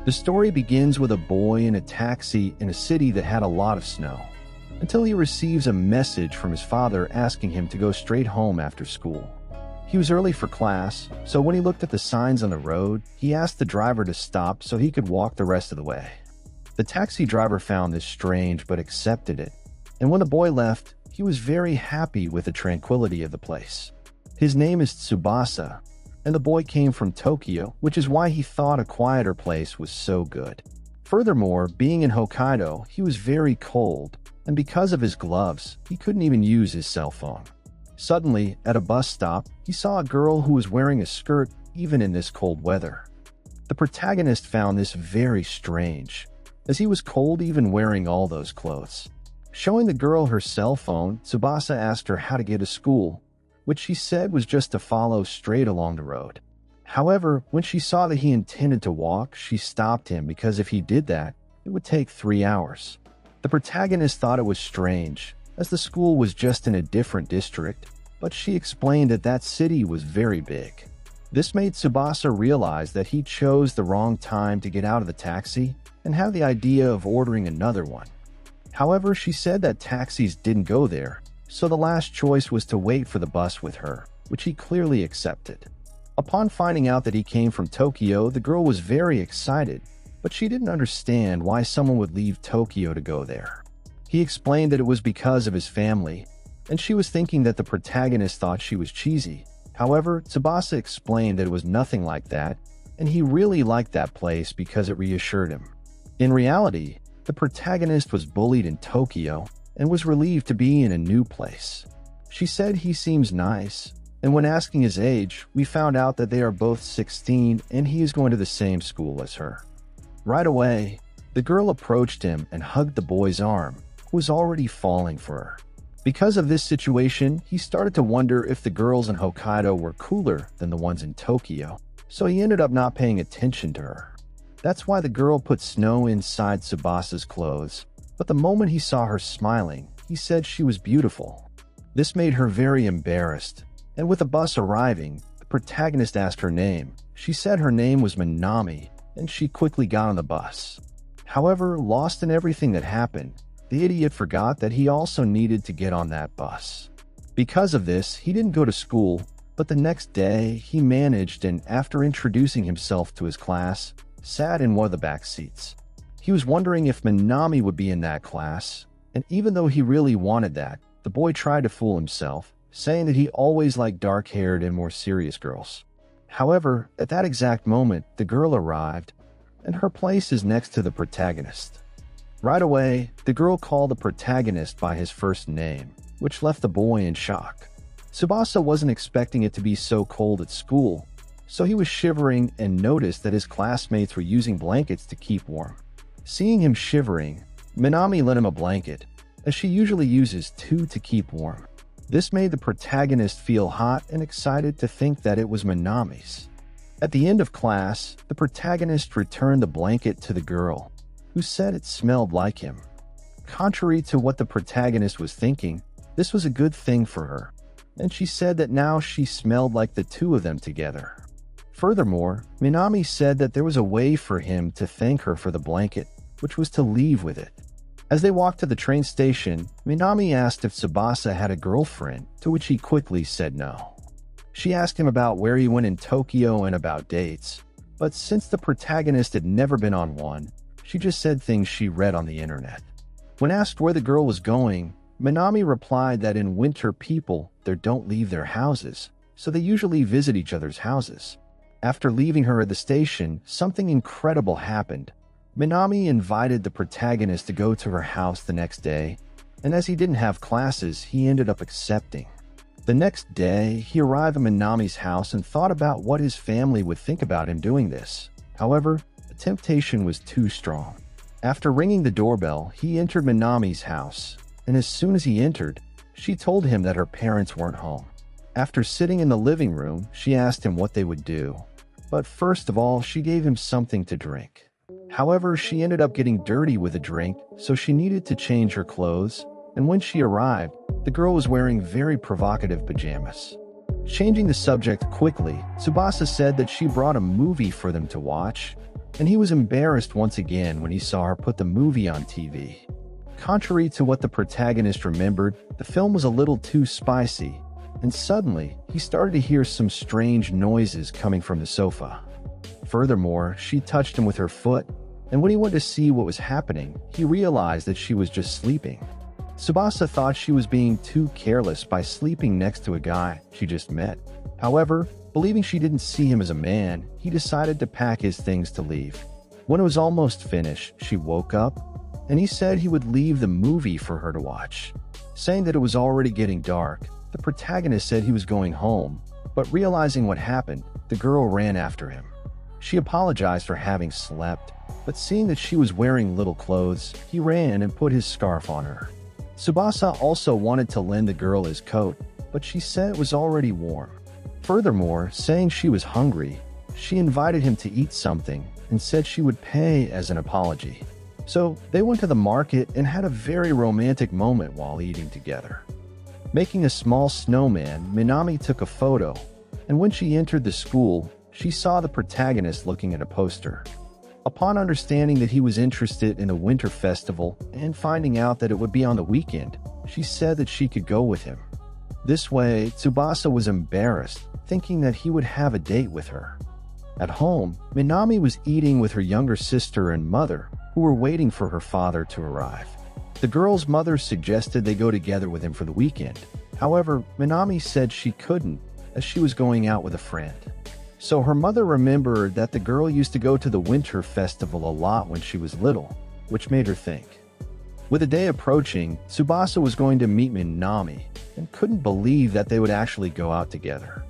The story begins with a boy in a taxi in a city that had a lot of snow, until he receives a message from his father asking him to go straight home after school. He was early for class, so when he looked at the signs on the road, he asked the driver to stop so he could walk the rest of the way. The taxi driver found this strange but accepted it, and when the boy left, he was very happy with the tranquility of the place. His name is Tsubasa, and the boy came from Tokyo, which is why he thought a quieter place was so good. Furthermore, being in Hokkaido, he was very cold, and because of his gloves, he couldn't even use his cell phone. Suddenly, at a bus stop, he saw a girl who was wearing a skirt even in this cold weather. The protagonist found this very strange, as he was cold even wearing all those clothes. Showing the girl her cell phone, Tsubasa asked her how to get to school, which she said was just to follow straight along the road. However, when she saw that he intended to walk, she stopped him because if he did that, it would take 3 hours. The protagonist thought it was strange, as the school was just in a different district, but she explained that that city was very big. This made Tsubasa realize that he chose the wrong time to get out of the taxi and have the idea of ordering another one. However, she said that taxis didn't go there, so the last choice was to wait for the bus with her, which he clearly accepted. Upon finding out that he came from Tokyo, the girl was very excited, but she didn't understand why someone would leave Tokyo to go there. He explained that it was because of his family, and she was thinking that the protagonist thought she was cheesy. However, Tsubasa explained that it was nothing like that, and he really liked that place because it reassured him. In reality, the protagonist was bullied in Tokyo and was relieved to be in a new place. She said he seems nice, and when asking his age, we found out that they are both 16 and he is going to the same school as her. Right away, the girl approached him and hugged the boy's arm, who was already falling for her. Because of this situation, he started to wonder if the girls in Hokkaido were cooler than the ones in Tokyo, so he ended up not paying attention to her. That's why the girl put snow inside Tsubasa's clothes, but the moment he saw her smiling, he said she was beautiful. This made her very embarrassed, and with the bus arriving, the protagonist asked her name. She said her name was Minami, and she quickly got on the bus. However, lost in everything that happened, the idiot forgot that he also needed to get on that bus. Because of this, he didn't go to school, but the next day, he managed and, after introducing himself to his class, sat in one of the back seats. He was wondering if Minami would be in that class, and even though he really wanted that, the boy tried to fool himself, saying that he always liked dark-haired and more serious girls. However, at that exact moment, the girl arrived, and her place is next to the protagonist. Right away, the girl called the protagonist by his first name, which left the boy in shock. Tsubasa wasn't expecting it to be so cold at school, so he was shivering and noticed that his classmates were using blankets to keep warm. Seeing him shivering, Minami lent him a blanket, as she usually uses 2 to keep warm. This made the protagonist feel hot and excited to think that it was Minami's. At the end of class, the protagonist returned the blanket to the girl, who said it smelled like him. Contrary to what the protagonist was thinking, this was a good thing for her, and she said that now she smelled like the two of them together. Furthermore, Minami said that there was a way for him to thank her for the blanket, which was to leave with it. As they walked to the train station, Minami asked if Tsubasa had a girlfriend, to which he quickly said no. She asked him about where he went in Tokyo and about dates, but since the protagonist had never been on one, she just said things she read on the internet. When asked where the girl was going, Minami replied that in winter people there don't leave their houses, so they usually visit each other's houses. After leaving her at the station, something incredible happened. Minami invited the protagonist to go to her house the next day, and as he didn't have classes, he ended up accepting. The next day, he arrived at Minami's house and thought about what his family would think about him doing this. However, the temptation was too strong. After ringing the doorbell, he entered Minami's house, and as soon as he entered, she told him that her parents weren't home. After sitting in the living room, she asked him what they would do. But first of all, she gave him something to drink. However, she ended up getting dirty with a drink, so she needed to change her clothes, and when she arrived, the girl was wearing very provocative pajamas. Changing the subject quickly, Tsubasa said that she brought a movie for them to watch, and he was embarrassed once again when he saw her put the movie on TV. Contrary to what the protagonist remembered, the film was a little too spicy, and suddenly he started to hear some strange noises coming from the sofa. Furthermore, she touched him with her foot, and when he went to see what was happening, he realized that she was just sleeping. Tsubasa thought she was being too careless by sleeping next to a guy she just met. However, believing she didn't see him as a man, he decided to pack his things to leave. When it was almost finished, she woke up, and he said he would leave the movie for her to watch. Saying that it was already getting dark, the protagonist said he was going home, but realizing what happened, the girl ran after him. She apologized for having slept, but seeing that she was wearing little clothes, he ran and put his scarf on her. Tsubasa also wanted to lend the girl his coat, but she said it was already warm. Furthermore, saying she was hungry, she invited him to eat something and said she would pay as an apology. So they went to the market and had a very romantic moment while eating together. Making a small snowman, Minami took a photo, and when she entered the school, she saw the protagonist looking at a poster. Upon understanding that he was interested in a winter festival and finding out that it would be on the weekend, she said that she could go with him. This way, Tsubasa was embarrassed, thinking that he would have a date with her. At home, Minami was eating with her younger sister and mother, who were waiting for her father to arrive. The girl's mother suggested they go together with him for the weekend. However, Minami said she couldn't, as she was going out with a friend. So her mother remembered that the girl used to go to the winter festival a lot when she was little, which made her think. With the day approaching, Tsubasa was going to meet Minami and couldn't believe that they would actually go out together.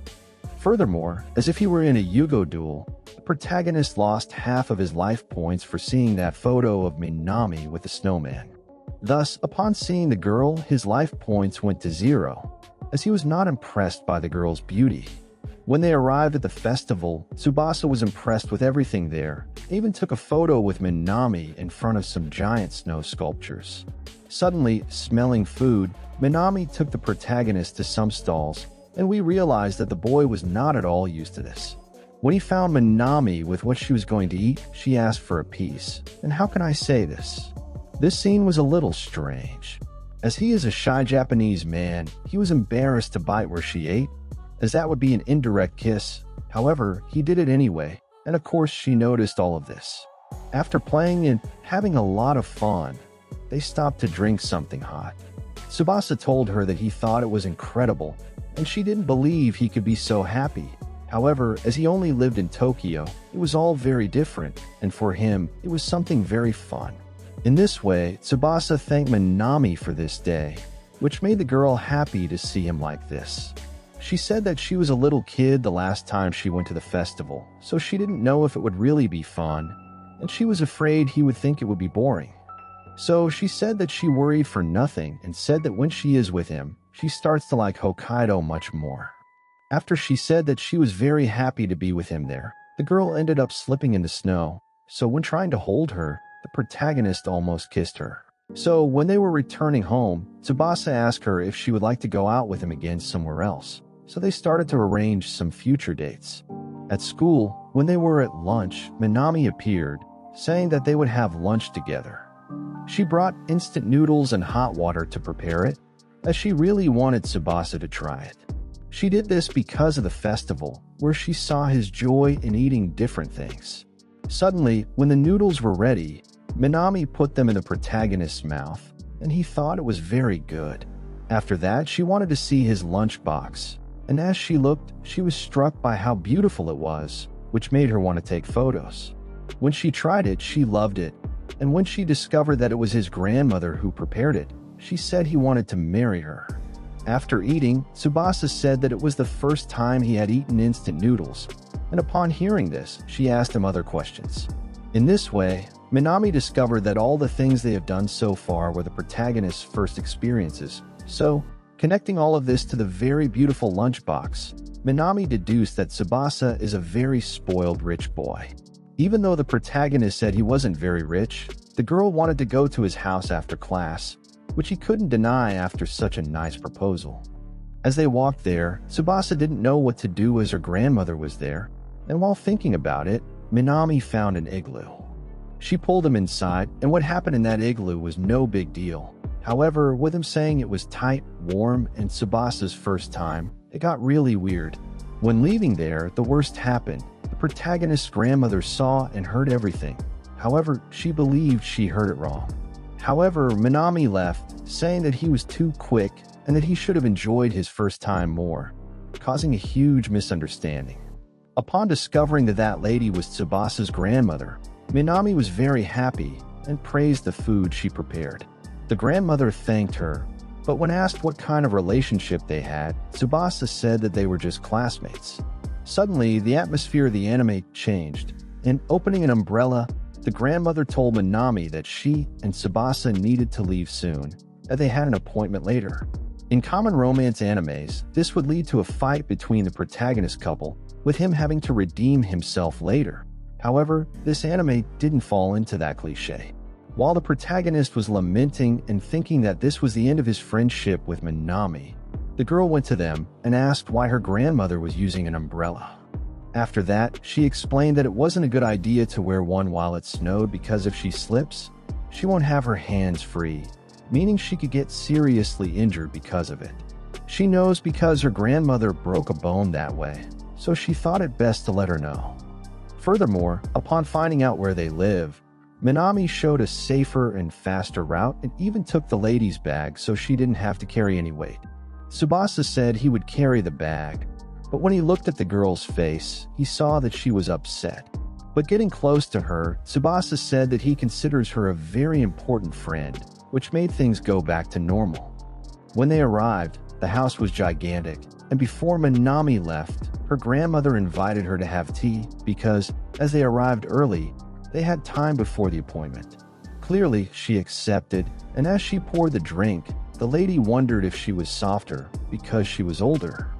Furthermore, as if he were in a Yugo duel, the protagonist lost half of his life points for seeing that photo of Minami with the snowman. Thus, upon seeing the girl, his life points went to 0, as he was not impressed by the girl's beauty. When they arrived at the festival, Tsubasa was impressed with everything there. They even took a photo with Minami in front of some giant snow sculptures. Suddenly, smelling food, Minami took the protagonist to some stalls, and we realized that the boy was not at all used to this. When he found Minami with what she was going to eat, she asked for a piece. And how can I say this? This scene was a little strange. As he is a shy Japanese man, he was embarrassed to bite where she ate, as that would be an indirect kiss. However, he did it anyway, and of course she noticed all of this. After playing and having a lot of fun, they stopped to drink something hot. Tsubasa told her that he thought it was incredible, and she didn't believe he could be so happy. However, as he only lived in Tokyo, it was all very different, and for him, it was something very fun. In this way, Tsubasa thanked Minami for this day, which made the girl happy to see him like this. She said that she was a little kid the last time she went to the festival, so she didn't know if it would really be fun, and she was afraid he would think it would be boring. So she said that she worried for nothing and said that when she is with him, she starts to like Hokkaido much more. After she said that she was very happy to be with him there, the girl ended up slipping in the snow, so when trying to hold her, the protagonist almost kissed her. So when they were returning home, Tsubasa asked her if she would like to go out with him again somewhere else. So they started to arrange some future dates. At school, when they were at lunch, Minami appeared, saying that they would have lunch together. She brought instant noodles and hot water to prepare it, as she really wanted Tsubasa to try it. She did this because of the festival, where she saw his joy in eating different things. Suddenly, when the noodles were ready, Minami put them in the protagonist's mouth, and he thought it was very good. After that, she wanted to see his lunchbox, and as she looked, she was struck by how beautiful it was, which made her want to take photos. When she tried it, she loved it, and when she discovered that it was his grandmother who prepared it, she said he wanted to marry her. After eating, Tsubasa said that it was the first time he had eaten instant noodles, and upon hearing this, she asked him other questions. In this way, Minami discovered that all the things they have done so far were the protagonist's first experiences. So, connecting all of this to the very beautiful lunchbox, Minami deduced that Tsubasa is a very spoiled rich boy. Even though the protagonist said he wasn't very rich, the girl wanted to go to his house after class, which he couldn't deny after such a nice proposal. As they walked there, Tsubasa didn't know what to do as her grandmother was there, and while thinking about it, Minami found an igloo. She pulled him inside, and what happened in that igloo was no big deal. However, with him saying it was tight, warm, and Tsubasa's first time, it got really weird. When leaving there, the worst happened. The protagonist's grandmother saw and heard everything. However, she believed she heard it wrong. However, Minami left, saying that he was too quick and that he should have enjoyed his first time more, causing a huge misunderstanding. Upon discovering that that lady was Tsubasa's grandmother, Minami was very happy and praised the food she prepared. The grandmother thanked her, but when asked what kind of relationship they had, Tsubasa said that they were just classmates. Suddenly, the atmosphere of the anime changed, and opening an umbrella, the grandmother told Minami that she and Tsubasa needed to leave soon, as they had an appointment later. In common romance animes, this would lead to a fight between the protagonist couple, with him having to redeem himself later. However, this anime didn't fall into that cliché. While the protagonist was lamenting and thinking that this was the end of his friendship with Minami, the girl went to them and asked why her grandmother was using an umbrella. After that, she explained that it wasn't a good idea to wear one while it snowed because if she slips, she won't have her hands free, meaning she could get seriously injured because of it. She knows because her grandmother broke a bone that way, so she thought it best to let her know. Furthermore, upon finding out where they live, Minami showed a safer and faster route and even took the lady's bag so she didn't have to carry any weight. Tsubasa said he would carry the bag, but when he looked at the girl's face, he saw that she was upset. But getting close to her, Tsubasa said that he considers her a very important friend, which made things go back to normal. When they arrived, the house was gigantic, and before Minami left, her grandmother invited her to have tea because, as they arrived early, they had time before the appointment. Clearly, she accepted, and as she poured the drink, the lady wondered if she was softer because she was older.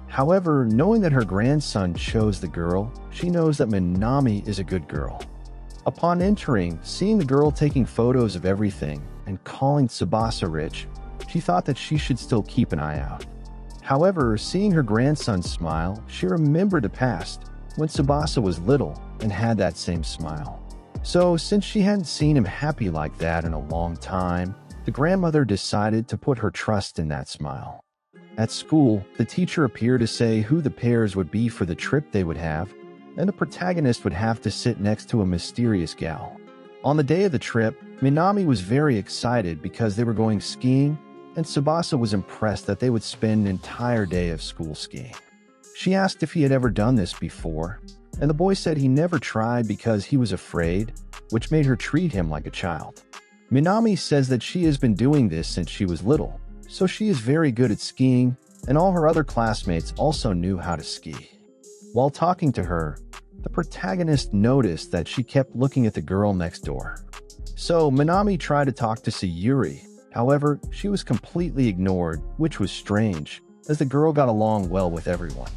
However, knowing that her grandson chose the girl, she knows that Minami is a good girl. Upon entering, seeing the girl taking photos of everything and calling Tsubasa rich, she thought that she should still keep an eye out. However, seeing her grandson smile, she remembered the past, when Tsubasa was little and had that same smile. So, since she hadn't seen him happy like that in a long time, the grandmother decided to put her trust in that smile. At school, the teacher appeared to say who the pairs would be for the trip they would have, and the protagonist would have to sit next to a mysterious gal. On the day of the trip, Minami was very excited because they were going skiing, and Tsubasa was impressed that they would spend an entire day of school skiing. She asked if he had ever done this before, and the boy said he never tried because he was afraid, which made her treat him like a child. Minami says that she has been doing this since she was little, so she is very good at skiing, and all her other classmates also knew how to ski. While talking to her, the protagonist noticed that she kept looking at the girl next door. So Minami tried to talk to Sayuri, however, she was completely ignored, which was strange, as the girl got along well with everyone.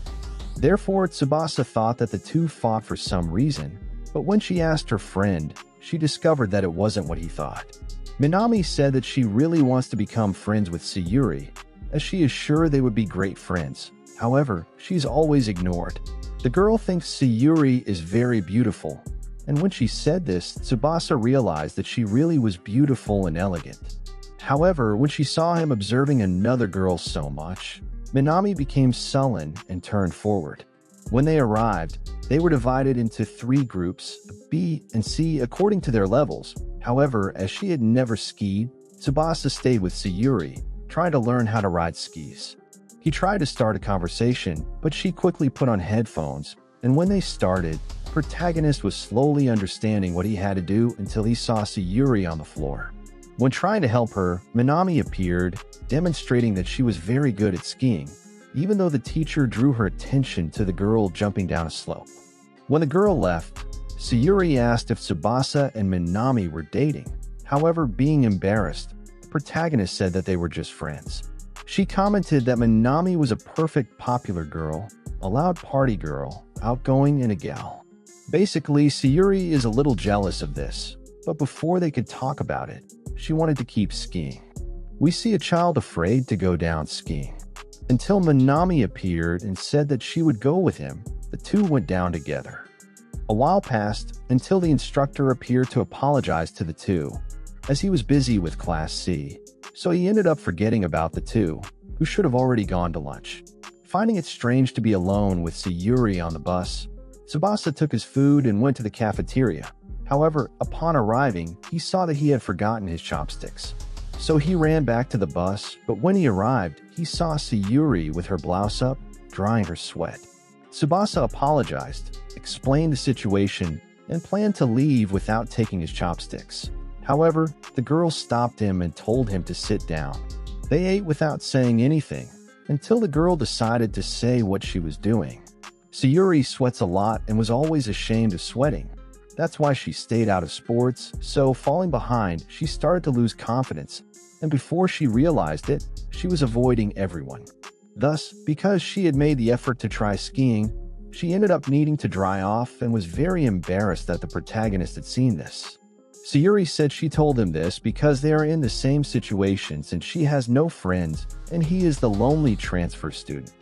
Therefore, Tsubasa thought that the two fought for some reason, but when she asked her friend, she discovered that it wasn't what he thought. Minami said that she really wants to become friends with Sayuri, as she is sure they would be great friends. However, she's always ignored. The girl thinks Sayuri is very beautiful, and when she said this, Tsubasa realized that she really was beautiful and elegant. However, when she saw him observing another girl so much, Minami became sullen and turned forward. When they arrived, they were divided into 3 groups, B and C, according to their levels. However, as she had never skied, Tsubasa stayed with Sayuri, trying to learn how to ride skis. He tried to start a conversation, but she quickly put on headphones, and when they started, the protagonist was slowly understanding what he had to do until he saw Sayuri on the floor. When trying to help her, Minami appeared, demonstrating that she was very good at skiing, even though the teacher drew her attention to the girl jumping down a slope. When the girl left, Sayuri asked if Tsubasa and Minami were dating. However, being embarrassed, the protagonist said that they were just friends. She commented that Minami was a perfect popular girl, a loud party girl, outgoing and a gal. Basically, Sayuri is a little jealous of this, but before they could talk about it, she wanted to keep skiing. We see a child afraid to go down skiing. Until Minami appeared and said that she would go with him, the two went down together. A while passed until the instructor appeared to apologize to the two, as he was busy with Class C, so he ended up forgetting about the two, who should have already gone to lunch. Finding it strange to be alone with Sayuri on the bus, Tsubasa took his food and went to the cafeteria. However, upon arriving, he saw that he had forgotten his chopsticks. So he ran back to the bus, but when he arrived, he saw Sayuri with her blouse up, drying her sweat. Tsubasa apologized, explained the situation, and planned to leave without taking his chopsticks. However, the girl stopped him and told him to sit down. They ate without saying anything, until the girl decided to say what she was doing. Sayuri sweats a lot and was always ashamed of sweating. That's why she stayed out of sports, so falling behind, she started to lose confidence, and before she realized it, she was avoiding everyone. Thus, because she had made the effort to try skiing, she ended up needing to dry off and was very embarrassed that the protagonist had seen this. Sayuri said she told him this because they are in the same situation since she has no friends and he is the lonely transfer student.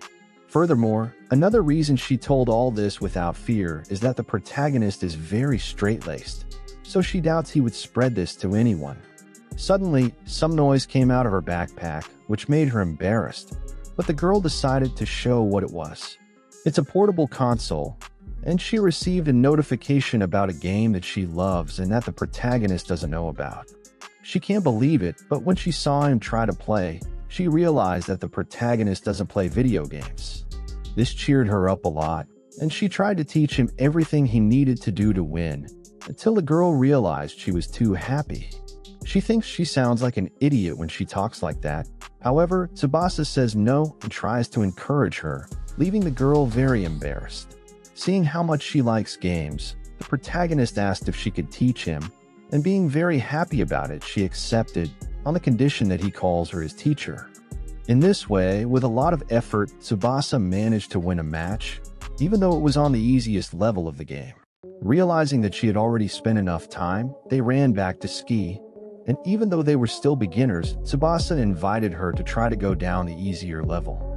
Furthermore, another reason she told all this without fear is that the protagonist is very straight-laced, so she doubts he would spread this to anyone. Suddenly, some noise came out of her backpack, which made her embarrassed, but the girl decided to show what it was. It's a portable console, and she received a notification about a game that she loves and that the protagonist doesn't know about. She can't believe it, but when she saw him try to play, she realized that the protagonist doesn't play video games. This cheered her up a lot, and she tried to teach him everything he needed to do to win, until the girl realized she was too happy. She thinks she sounds like an idiot when she talks like that. However, Tsubasa says no and tries to encourage her, leaving the girl very embarrassed. Seeing how much she likes games, the protagonist asked if she could teach him, and being very happy about it, she accepted, on the condition that he calls her his teacher. In this way, with a lot of effort, Tsubasa managed to win a match, even though it was on the easiest level of the game. Realizing that she had already spent enough time, they ran back to ski, and even though they were still beginners, Tsubasa invited her to try to go down the easier level.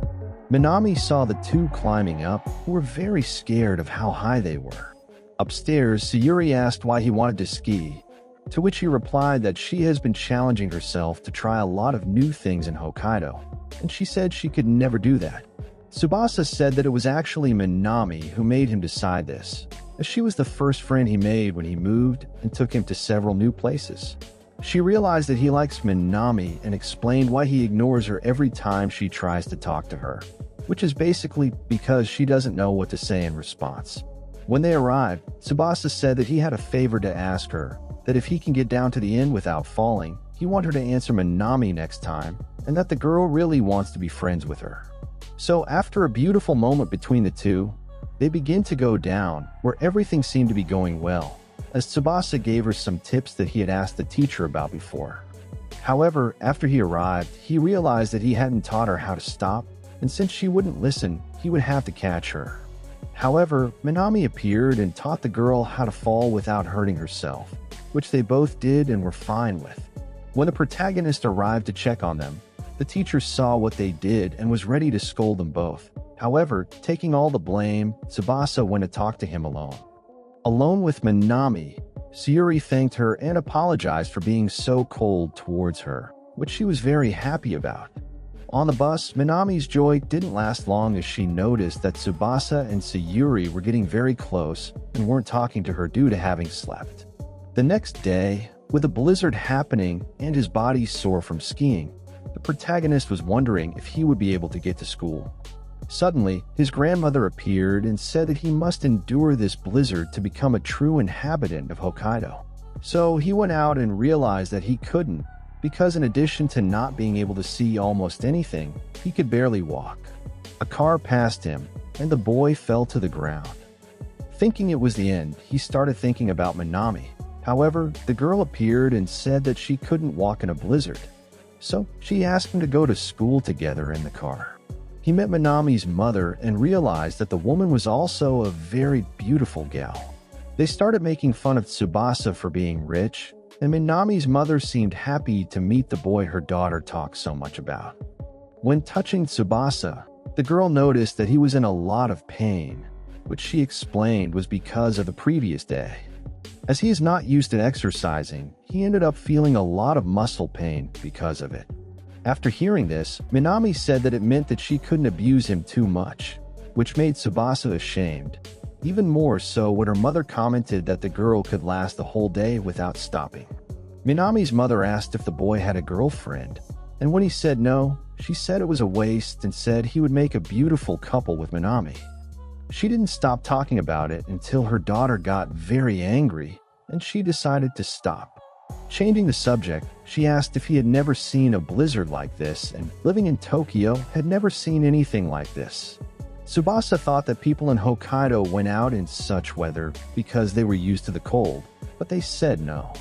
Minami saw the two climbing up, who were very scared of how high they were. Upstairs, Sayuri asked why he wanted to ski, to which he replied that she has been challenging herself to try a lot of new things in Hokkaido, and she said she could never do that. Tsubasa said that it was actually Minami who made him decide this, as she was the first friend he made when he moved and took him to several new places. She realized that he likes Minami and explained why he ignores her every time she tries to talk to her, which is basically because she doesn't know what to say in response. When they arrived, Tsubasa said that he had a favor to ask her, that if he can get down to the end without falling, he wants her to answer Minami next time, and that the girl really wants to be friends with her. So after a beautiful moment between the two, they begin to go down, where everything seemed to be going well, as Tsubasa gave her some tips that he had asked the teacher about before. However, after he arrived, he realized that he hadn't taught her how to stop, and since she wouldn't listen, he would have to catch her. However, Minami appeared and taught the girl how to fall without hurting herself, which they both did and were fine with. When the protagonist arrived to check on them, the teacher saw what they did and was ready to scold them both. However, taking all the blame, Tsubasa went to talk to him alone. Alone with Minami, Sayuri thanked her and apologized for being so cold towards her, which she was very happy about. On the bus, Minami's joy didn't last long as she noticed that Tsubasa and Sayuri were getting very close and weren't talking to her due to having slept. The next day, with a blizzard happening and his body sore from skiing, the protagonist was wondering if he would be able to get to school. Suddenly, his grandmother appeared and said that he must endure this blizzard to become a true inhabitant of Hokkaido. So he went out and realized that he couldn't, because in addition to not being able to see almost anything, he could barely walk. A car passed him, and the boy fell to the ground. Thinking it was the end, he started thinking about Minami. However, the girl appeared and said that she couldn't walk in a blizzard, so she asked him to go to school together in the car. He met Minami's mother and realized that the woman was also a very beautiful gal. They started making fun of Tsubasa for being rich, and Minami's mother seemed happy to meet the boy her daughter talked so much about. When touching Tsubasa, the girl noticed that he was in a lot of pain, which she explained was because of the previous day. As he is not used to exercising, he ended up feeling a lot of muscle pain because of it. After hearing this, Minami said that it meant that she couldn't abuse him too much, which made Tsubasa ashamed. Even more so when her mother commented that the girl could last the whole day without stopping. Minami's mother asked if the boy had a girlfriend, and when he said no, she said it was a waste and said he would make a beautiful couple with Minami. She didn't stop talking about it until her daughter got very angry, and she decided to stop. Changing the subject, she asked if he had never seen a blizzard like this and, living in Tokyo, had never seen anything like this. Tsubasa thought that people in Hokkaido went out in such weather because they were used to the cold, but they said no.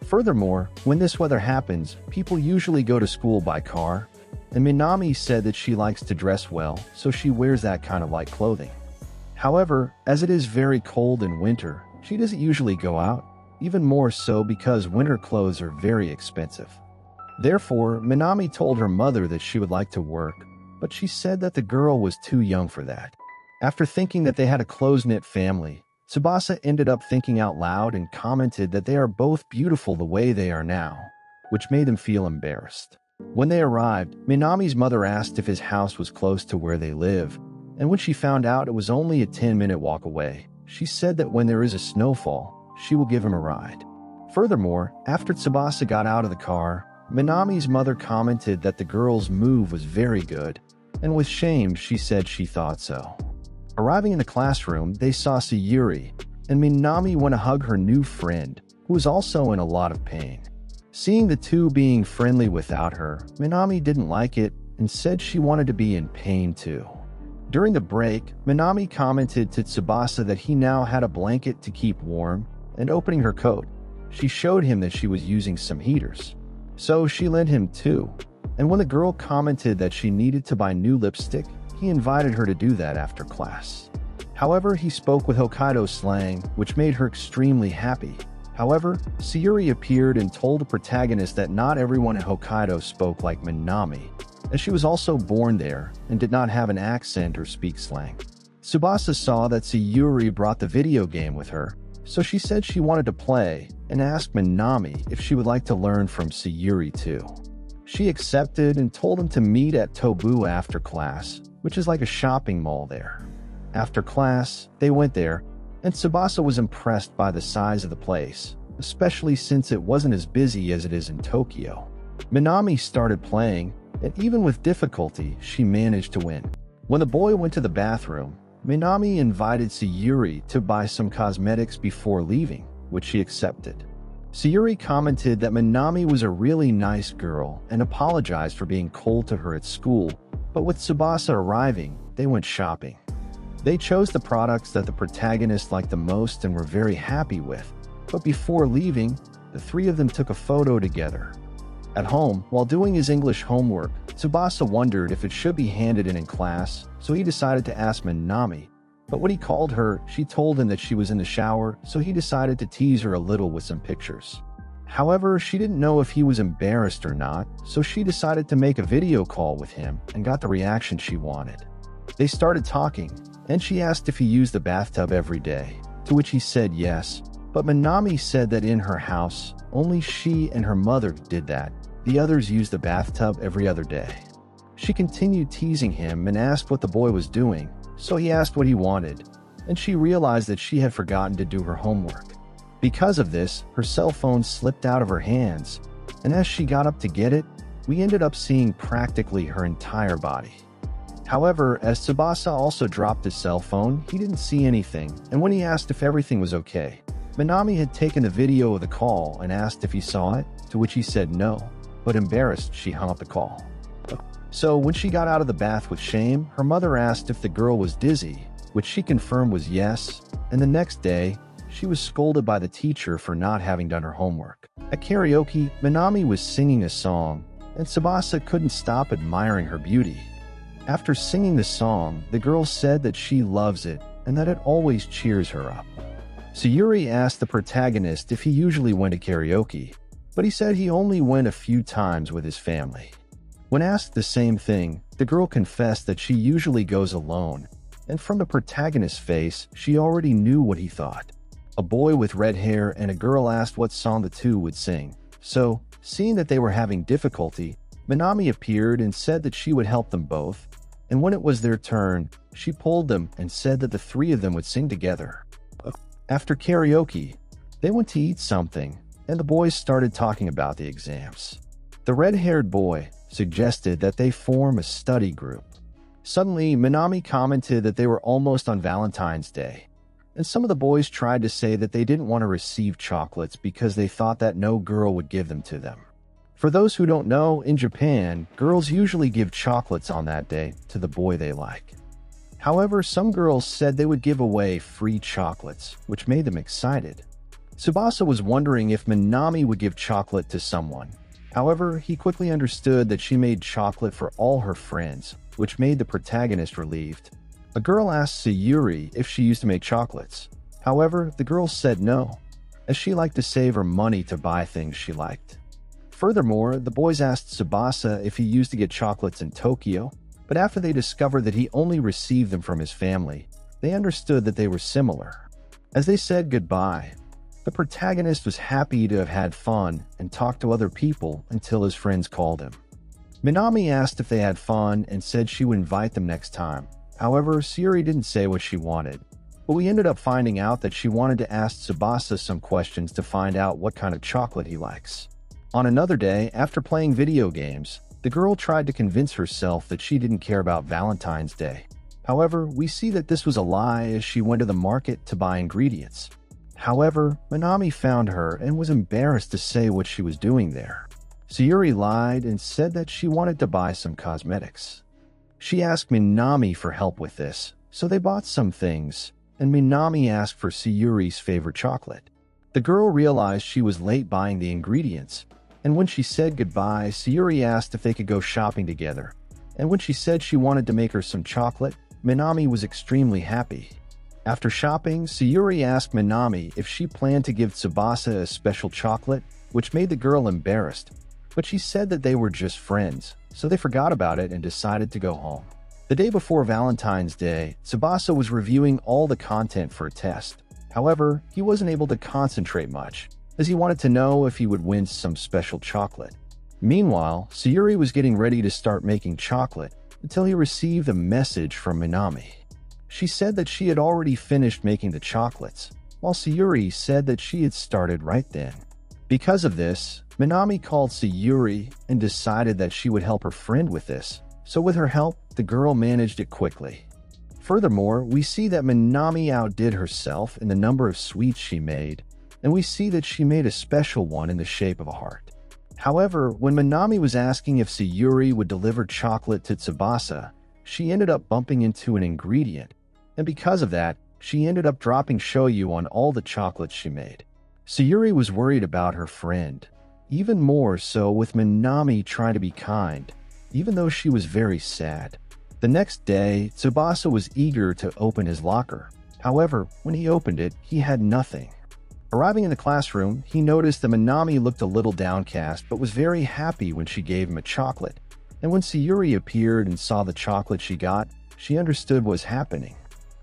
Furthermore, when this weather happens, people usually go to school by car, and Minami said that she likes to dress well, so she wears that kind of light clothing. However, as it is very cold in winter, she doesn't usually go out, even more so because winter clothes are very expensive. Therefore, Minami told her mother that she would like to work, but she said that the girl was too young for that. After thinking that they had a close-knit family, Tsubasa ended up thinking out loud and commented that they are both beautiful the way they are now, which made them feel embarrassed. When they arrived, Minami's mother asked if his house was close to where they live, and when she found out it was only a 10-minute walk away, she said that when there is a snowfall, she will give him a ride. Furthermore, after Tsubasa got out of the car, Minami's mother commented that the girl's move was very good, and with shame she said she thought so. Arriving in the classroom, they saw Sayuri, and Minami went to hug her new friend, who was also in a lot of pain. Seeing the two being friendly without her, Minami didn't like it and said she wanted to be in pain too. During the break, Minami commented to Tsubasa that he now had a blanket to keep warm, and opening her coat, she showed him that she was using some heaters. So she lent him two, and when the girl commented that she needed to buy new lipstick, he invited her to do that after class. However, he spoke with Hokkaido slang, which made her extremely happy. However, Sayuri appeared and told the protagonist that not everyone in Hokkaido spoke like Minami, as she was also born there and did not have an accent or speak slang. Tsubasa saw that Sayuri brought the video game with her, so she said she wanted to play and asked Minami if she would like to learn from Sayuri too. She accepted and told him to meet at Tobu after class, which is like a shopping mall there. After class, they went there, and Tsubasa was impressed by the size of the place, especially since it wasn't as busy as it is in Tokyo. Minami started playing, and even with difficulty, she managed to win. When the boy went to the bathroom, Minami invited Sayuri to buy some cosmetics before leaving, which she accepted. Sayuri commented that Minami was a really nice girl and apologized for being cold to her at school, but with Tsubasa arriving, they went shopping. They chose the products that the protagonist liked the most and were very happy with, but before leaving, the three of them took a photo together. At home, while doing his English homework, Tsubasa wondered if it should be handed in class, so he decided to ask Minami, but when he called her, she told him that she was in the shower, so he decided to tease her a little with some pictures. However, she didn't know if he was embarrassed or not, so she decided to make a video call with him and got the reaction she wanted. They started talking, and she asked if he used the bathtub every day, to which he said yes, but Minami said that in her house, only she and her mother did that. The others used the bathtub every other day. She continued teasing him and asked what the boy was doing, so he asked what he wanted, and she realized that she had forgotten to do her homework. Because of this, her cell phone slipped out of her hands, and as she got up to get it, we ended up seeing practically her entire body. However, as Tsubasa also dropped his cell phone, he didn't see anything, and when he asked if everything was okay, Minami had taken a video of the call and asked if he saw it, to which he said no, but embarrassed, she hung up the call. So when she got out of the bath with shame, her mother asked if the girl was dizzy, which she confirmed was yes, and the next day, she was scolded by the teacher for not having done her homework. At karaoke, Minami was singing a song, and Tsubasa couldn't stop admiring her beauty. After singing the song, the girl said that she loves it and that it always cheers her up. Sayuri asked the protagonist if he usually went to karaoke, but he said he only went a few times with his family. When asked the same thing, the girl confessed that she usually goes alone, and from the protagonist's face, she already knew what he thought. A boy with red hair and a girl asked what song the two would sing. So, seeing that they were having difficulty, Minami appeared and said that she would help them both, and when it was their turn, she pulled them and said that the three of them would sing together. After karaoke, they went to eat something, and the boys started talking about the exams. The red-haired boy suggested that they form a study group. Suddenly, Minami commented that they were almost on Valentine's Day, and some of the boys tried to say that they didn't want to receive chocolates because they thought that no girl would give them to them. For those who don't know, in Japan, girls usually give chocolates on that day to the boy they like. However, some girls said they would give away free chocolates, which made them excited. Tsubasa was wondering if Minami would give chocolate to someone. However, he quickly understood that she made chocolate for all her friends, which made the protagonist relieved. A girl asked Sayuri if she used to make chocolates. However, the girl said no, as she liked to save her money to buy things she liked. Furthermore, the boys asked Tsubasa if he used to get chocolates in Tokyo, but after they discovered that he only received them from his family, they understood that they were similar. As they said goodbye, the protagonist was happy to have had fun and talked to other people until his friends called him. Minami asked if they had fun and said she would invite them next time. However, Sayuri didn't say what she wanted, but we ended up finding out that she wanted to ask Tsubasa some questions to find out what kind of chocolate he likes. On another day, after playing video games, the girl tried to convince herself that she didn't care about Valentine's Day. However, we see that this was a lie as she went to the market to buy ingredients. However, Minami found her and was embarrassed to say what she was doing there. Sayuri lied and said that she wanted to buy some cosmetics. She asked Minami for help with this, so they bought some things, and Minami asked for Sayuri's favorite chocolate. The girl realized she was late buying the ingredients, and when she said goodbye, Sayuri asked if they could go shopping together. And when she said she wanted to make her some chocolate, Minami was extremely happy. After shopping, Sayuri asked Minami if she planned to give Tsubasa a special chocolate, which made the girl embarrassed, but she said that they were just friends, so they forgot about it and decided to go home. The day before Valentine's Day, Tsubasa was reviewing all the content for a test. However, he wasn't able to concentrate much, as he wanted to know if he would win some special chocolate. Meanwhile, Sayuri was getting ready to start making chocolate until he received a message from Minami. She said that she had already finished making the chocolates, while Sayuri said that she had started right then. Because of this, Minami called Sayuri and decided that she would help her friend with this, so with her help, the girl managed it quickly. Furthermore, we see that Minami outdid herself in the number of sweets she made, and we see that she made a special one in the shape of a heart. However, when Minami was asking if Sayuri would deliver chocolate to Tsubasa, she ended up bumping into an ingredient, and because of that, she ended up dropping shoyu on all the chocolates she made. Sayuri was worried about her friend, even more so with Minami trying to be kind, even though she was very sad. The next day, Tsubasa was eager to open his locker. However, when he opened it, he had nothing. Arriving in the classroom, he noticed that Minami looked a little downcast but was very happy when she gave him a chocolate. And when Sayuri appeared and saw the chocolate she got, she understood what was happening.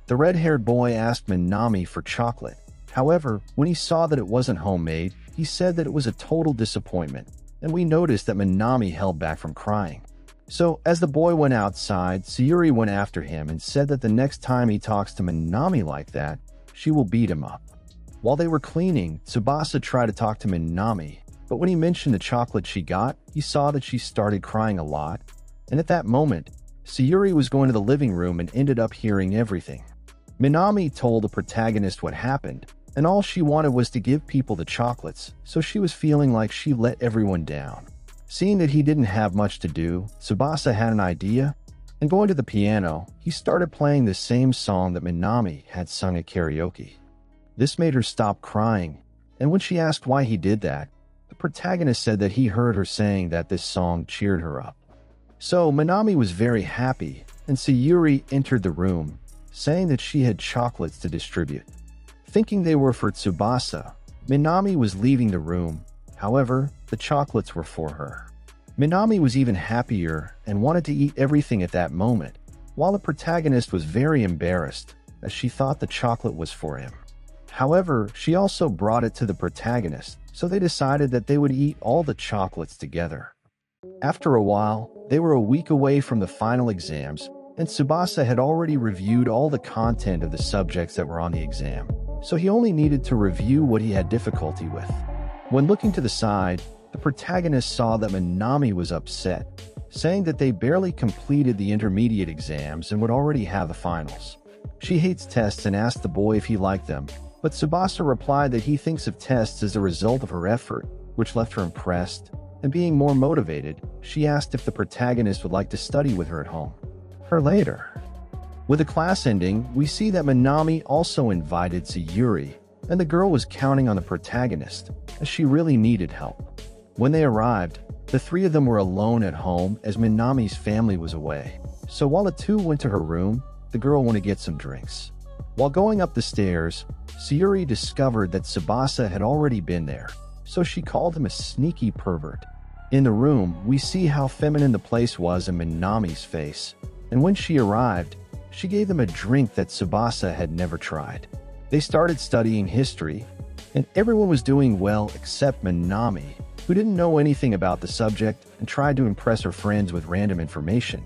The red-haired boy asked Minami for chocolate. However, when he saw that it wasn't homemade, he said that it was a total disappointment, and we noticed that Minami held back from crying. So, as the boy went outside, Sayuri went after him and said that the next time he talks to Minami like that, she will beat him up. While they were cleaning, Tsubasa tried to talk to Minami, but when he mentioned the chocolate she got, he saw that she started crying a lot, and at that moment, Sayuri was going to the living room and ended up hearing everything. Minami told the protagonist what happened, and all she wanted was to give people the chocolates, so she was feeling like she let everyone down. Seeing that he didn't have much to do, Tsubasa had an idea, and going to the piano, he started playing the same song that Minami had sung at karaoke. This made her stop crying, and when she asked why he did that, the protagonist said that he heard her saying that this song cheered her up. So Minami was very happy, and Sayuri entered the room, saying that she had chocolates to distribute. Thinking they were for Tsubasa, Minami was leaving the room. However, the chocolates were for her. Minami was even happier and wanted to eat everything at that moment, while the protagonist was very embarrassed as she thought the chocolate was for him. However, she also brought it to the protagonist, so they decided that they would eat all the chocolates together. After a while, they were a week away from the final exams, and Tsubasa had already reviewed all the content of the subjects that were on the exam, so he only needed to review what he had difficulty with. When looking to the side, the protagonist saw that Minami was upset, saying that they barely completed the intermediate exams and would already have the finals. She hates tests and asked the boy if he liked them, but Tsubasa replied that he thinks of tests as a result of her effort, which left her impressed, and being more motivated, she asked if the protagonist would like to study with her at home. Later. With the class ending, we see that Minami also invited Sayuri, and the girl was counting on the protagonist, as she really needed help. When they arrived, the three of them were alone at home as Minami's family was away. So while the two went to her room, the girl went to get some drinks. While going up the stairs, Sayuri discovered that Tsubasa had already been there, so she called him a sneaky pervert. In the room, we see how feminine the place was in Minami's face, and when she arrived, she gave them a drink that Tsubasa had never tried. They started studying history, and everyone was doing well except Minami, who didn't know anything about the subject and tried to impress her friends with random information.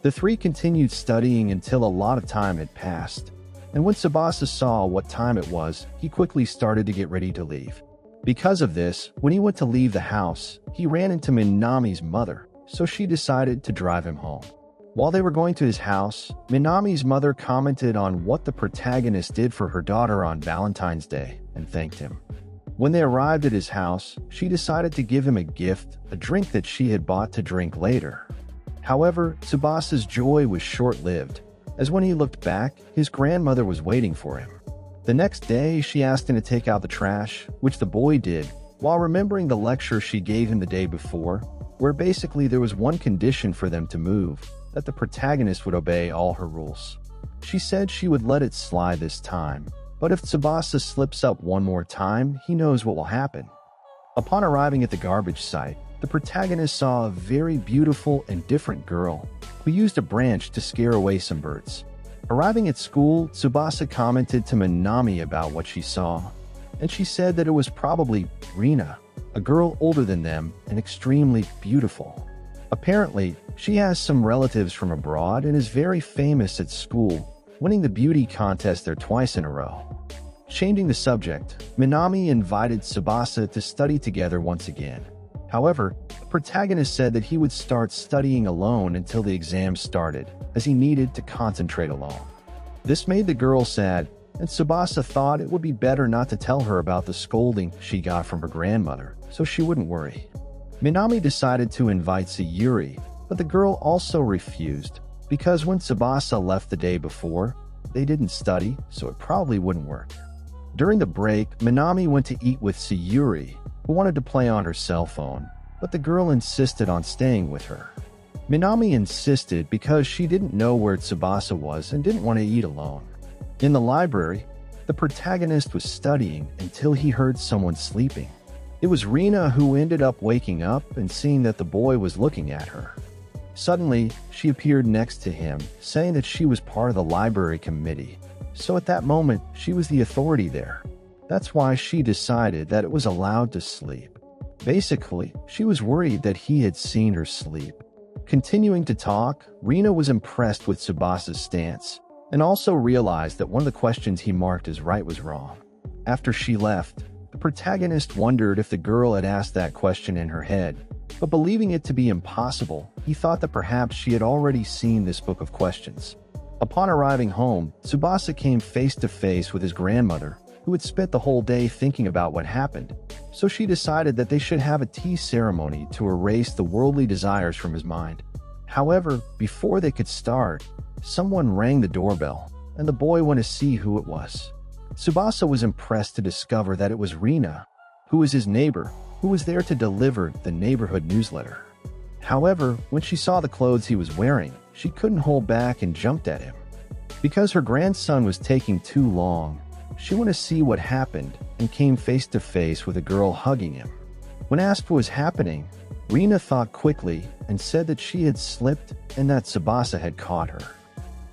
The three continued studying until a lot of time had passed, and when Tsubasa saw what time it was, he quickly started to get ready to leave. Because of this, when he went to leave the house, he ran into Minami's mother, so she decided to drive him home. While they were going to his house, Minami's mother commented on what the protagonist did for her daughter on Valentine's Day and thanked him. When they arrived at his house, she decided to give him a gift, a drink that she had bought to drink later. However, Tsubasa's joy was short-lived, as when he looked back, his grandmother was waiting for him. The next day, she asked him to take out the trash, which the boy did, while remembering the lecture she gave him the day before, where basically there was one condition for them to move, that the protagonist would obey all her rules. She said she would let it slide this time, but if Tsubasa slips up one more time, he knows what will happen. Upon arriving at the garbage site, the protagonist saw a very beautiful and different girl who used a branch to scare away some birds. Arriving at school, Tsubasa commented to Minami about what she saw, and she said that it was probably Rina, a girl older than them and extremely beautiful. Apparently, she has some relatives from abroad and is very famous at school, winning the beauty contest there twice in a row. Changing the subject, Minami invited Tsubasa to study together once again. However, the protagonist said that he would start studying alone until the exam started, as he needed to concentrate alone. This made the girl sad, and Tsubasa thought it would be better not to tell her about the scolding she got from her grandmother, so she wouldn't worry. Minami decided to invite Sayuri, but the girl also refused, because when Tsubasa left the day before, they didn't study, so it probably wouldn't work. During the break, Minami went to eat with Sayuri, who wanted to play on her cell phone, but the girl insisted on staying with her. Minami insisted because she didn't know where Tsubasa was and didn't want to eat alone. In the library, the protagonist was studying until he heard someone sleeping. It was Rina who ended up waking up and seeing that the boy was looking at her. Suddenly, she appeared next to him, saying that she was part of the library committee. So at that moment, she was the authority there. That's why she decided that it was allowed to sleep. Basically, she was worried that he had seen her sleep. Continuing to talk, Rina was impressed with Tsubasa's stance, and also realized that one of the questions he marked as right was wrong. After she left, the protagonist wondered if the girl had asked that question in her head, but believing it to be impossible, he thought that perhaps she had already seen this book of questions. Upon arriving home, Tsubasa came face to face with his grandmother, who had spent the whole day thinking about what happened, so she decided that they should have a tea ceremony to erase the worldly desires from his mind. However, before they could start, someone rang the doorbell, and the boy went to see who it was. Tsubasa was impressed to discover that it was Rina, who was his neighbor, who was there to deliver the neighborhood newsletter. However, when she saw the clothes he was wearing, she couldn't hold back and jumped at him. Because her grandson was taking too long, she went to see what happened and came face to face with a girl hugging him. When asked what was happening, Rina thought quickly and said that she had slipped and that Tsubasa had caught her.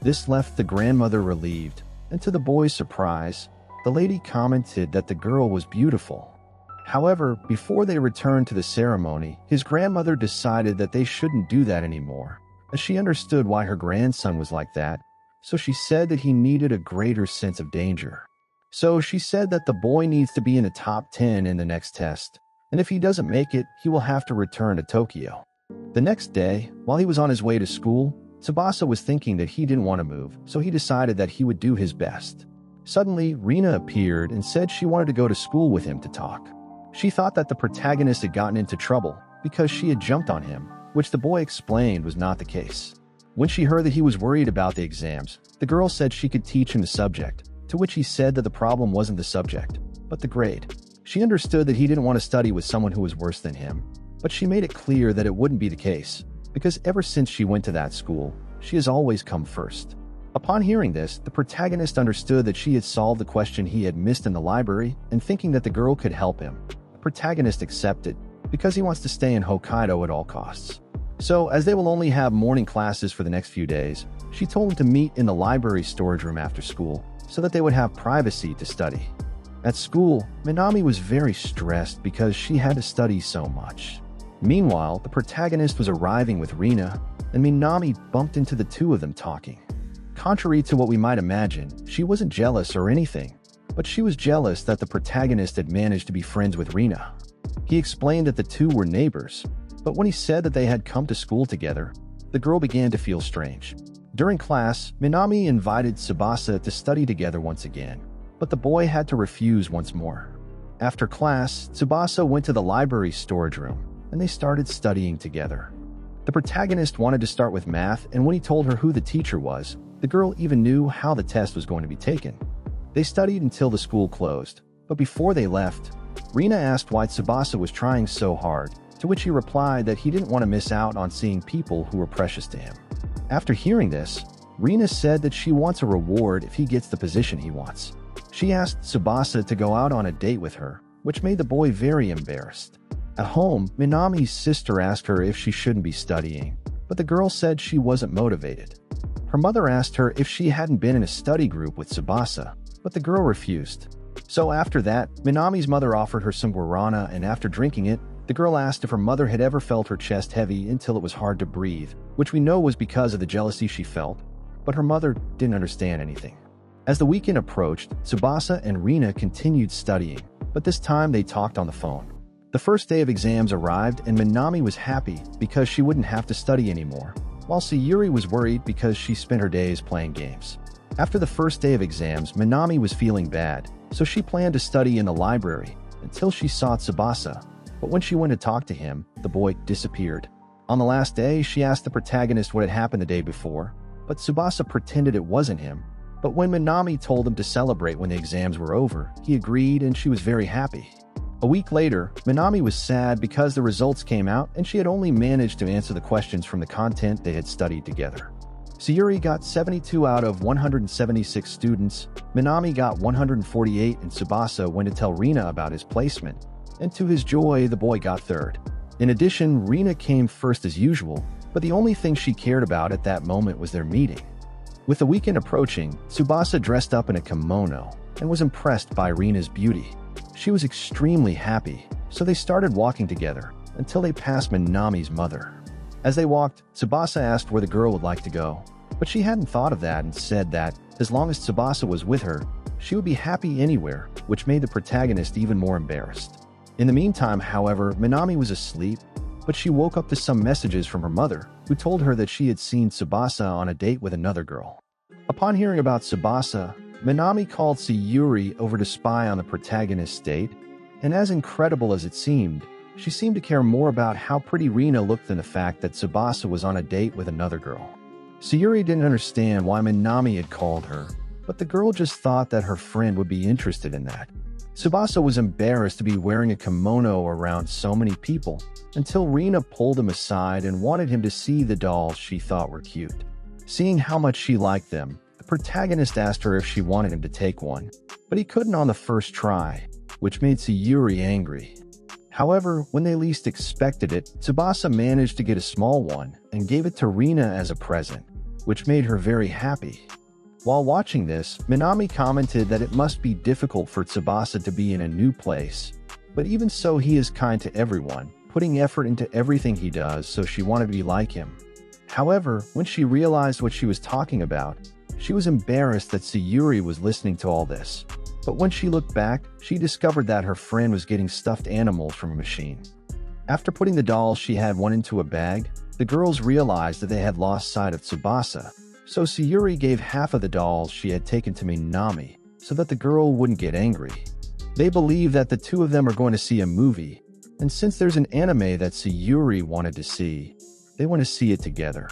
This left the grandmother relieved, and to the boy's surprise, the lady commented that the girl was beautiful. However, before they returned to the ceremony, his grandmother decided that they shouldn't do that anymore, as she understood why her grandson was like that, so she said that he needed a greater sense of danger. So she said that the boy needs to be in the top 10 in the next test, and if he doesn't make it, he will have to return to Tokyo. The next day, while he was on his way to school, Tsubasa was thinking that he didn't want to move, so he decided that he would do his best. Suddenly, Rina appeared and said she wanted to go to school with him to talk. She thought that the protagonist had gotten into trouble because she had jumped on him, which the boy explained was not the case. When she heard that he was worried about the exams, the girl said she could teach him the subject, to which he said that the problem wasn't the subject, but the grade. She understood that he didn't want to study with someone who was worse than him, but she made it clear that it wouldn't be the case, because ever since she went to that school, she has always come first. Upon hearing this, the protagonist understood that she had solved the question he had missed in the library, and thinking that the girl could help him, the protagonist accepted, because he wants to stay in Hokkaido at all costs. So, as they will only have morning classes for the next few days, she told him to meet in the library storage room after school, so that they would have privacy to study. At school, Minami was very stressed because she had to study so much. Meanwhile, the protagonist was arriving with Rina, and Minami bumped into the two of them talking. Contrary to what we might imagine, she wasn't jealous or anything, but she was jealous that the protagonist had managed to be friends with Rina. He explained that the two were neighbors, but when he said that they had come to school together, the girl began to feel strange. During class, Minami invited Tsubasa to study together once again, but the boy had to refuse once more. After class, Tsubasa went to the library storage room, and they started studying together. The protagonist wanted to start with math, and when he told her who the teacher was, the girl even knew how the test was going to be taken. They studied until the school closed, but before they left, Rina asked why Tsubasa was trying so hard, to which he replied that he didn't want to miss out on seeing people who were precious to him. After hearing this, Rina said that she wants a reward if he gets the position he wants. She asked Tsubasa to go out on a date with her, which made the boy very embarrassed. At home, Minami's sister asked her if she shouldn't be studying, but the girl said she wasn't motivated. Her mother asked her if she hadn't been in a study group with Tsubasa, but the girl refused. So after that, Minami's mother offered her some guarana, and after drinking it, the girl asked if her mother had ever felt her chest heavy until it was hard to breathe, which we know was because of the jealousy she felt, but her mother didn't understand anything. As the weekend approached, Tsubasa and Rina continued studying, but this time they talked on the phone. The first day of exams arrived, and Minami was happy because she wouldn't have to study anymore, while Sayuri was worried because she spent her days playing games. After the first day of exams, Minami was feeling bad, so she planned to study in the library until she saw Tsubasa, but when she went to talk to him, the boy disappeared. On the last day, she asked the protagonist what had happened the day before, but Tsubasa pretended it wasn't him. But when Minami told him to celebrate when the exams were over, he agreed and she was very happy. A week later, Minami was sad because the results came out and she had only managed to answer the questions from the content they had studied together. Sayuri got 72 out of 176 students, Minami got 148, and Tsubasa went to tell Rina about his placement, and to his joy, the boy got third. In addition, Rina came first as usual, but the only thing she cared about at that moment was their meeting. With the weekend approaching, Tsubasa dressed up in a kimono and was impressed by Rina's beauty. She was extremely happy, so they started walking together until they passed Minami's mother. As they walked, Tsubasa asked where the girl would like to go, but she hadn't thought of that and said that, as long as Tsubasa was with her, she would be happy anywhere, which made the protagonist even more embarrassed. In the meantime, however, Minami was asleep, but she woke up to some messages from her mother, who told her that she had seen Tsubasa on a date with another girl. Upon hearing about Tsubasa, Minami called Sayuri over to spy on the protagonist's date, and as incredible as it seemed, she seemed to care more about how pretty Rina looked than the fact that Tsubasa was on a date with another girl. Sayuri didn't understand why Minami had called her, but the girl just thought that her friend would be interested in that. Tsubasa was embarrassed to be wearing a kimono around so many people, until Rina pulled him aside and wanted him to see the dolls she thought were cute. Seeing how much she liked them, the protagonist asked her if she wanted him to take one, but he couldn't on the first try, which made Sayuri angry. However, when they least expected it, Tsubasa managed to get a small one and gave it to Rina as a present. which made her very happy. While watching this, Minami commented that it must be difficult for Tsubasa to be in a new place, but even so he is kind to everyone, putting effort into everything he does, so she wanted to be like him. However, when she realized what she was talking about, she was embarrassed that Sayuri was listening to all this. But when she looked back, she discovered that her friend was getting stuffed animals from a machine. After putting the dolls she had one into a bag, the girls realized that they had lost sight of Tsubasa, so Sayuri gave half of the dolls she had taken to Minami so that the girl wouldn't get angry. They believe that the two of them are going to see a movie, and since there's an anime that Sayuri wanted to see, they want to see it together.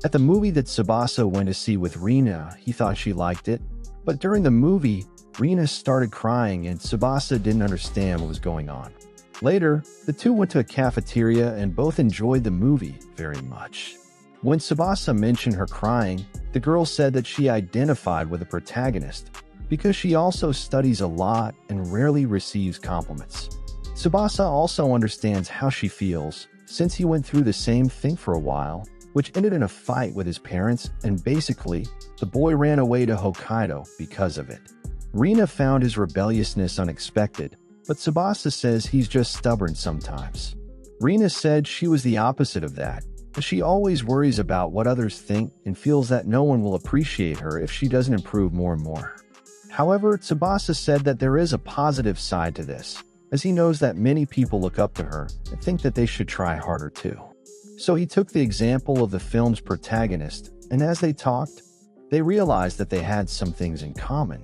At the movie that Tsubasa went to see with Rina, he thought she liked it, but during the movie, Rina started crying and Tsubasa didn't understand what was going on. Later, the two went to a cafeteria and both enjoyed the movie very much. When Tsubasa mentioned her crying, the girl said that she identified with the protagonist because she also studies a lot and rarely receives compliments. Tsubasa also understands how she feels since he went through the same thing for a while, which ended in a fight with his parents, and basically, the boy ran away to Hokkaido because of it. Rina found his rebelliousness unexpected, but Tsubasa says he's just stubborn sometimes. Rina said she was the opposite of that, as she always worries about what others think and feels that no one will appreciate her if she doesn't improve more and more. However, Tsubasa said that there is a positive side to this, as he knows that many people look up to her and think that they should try harder too. So he took the example of the film's protagonist, and as they talked, they realized that they had some things in common.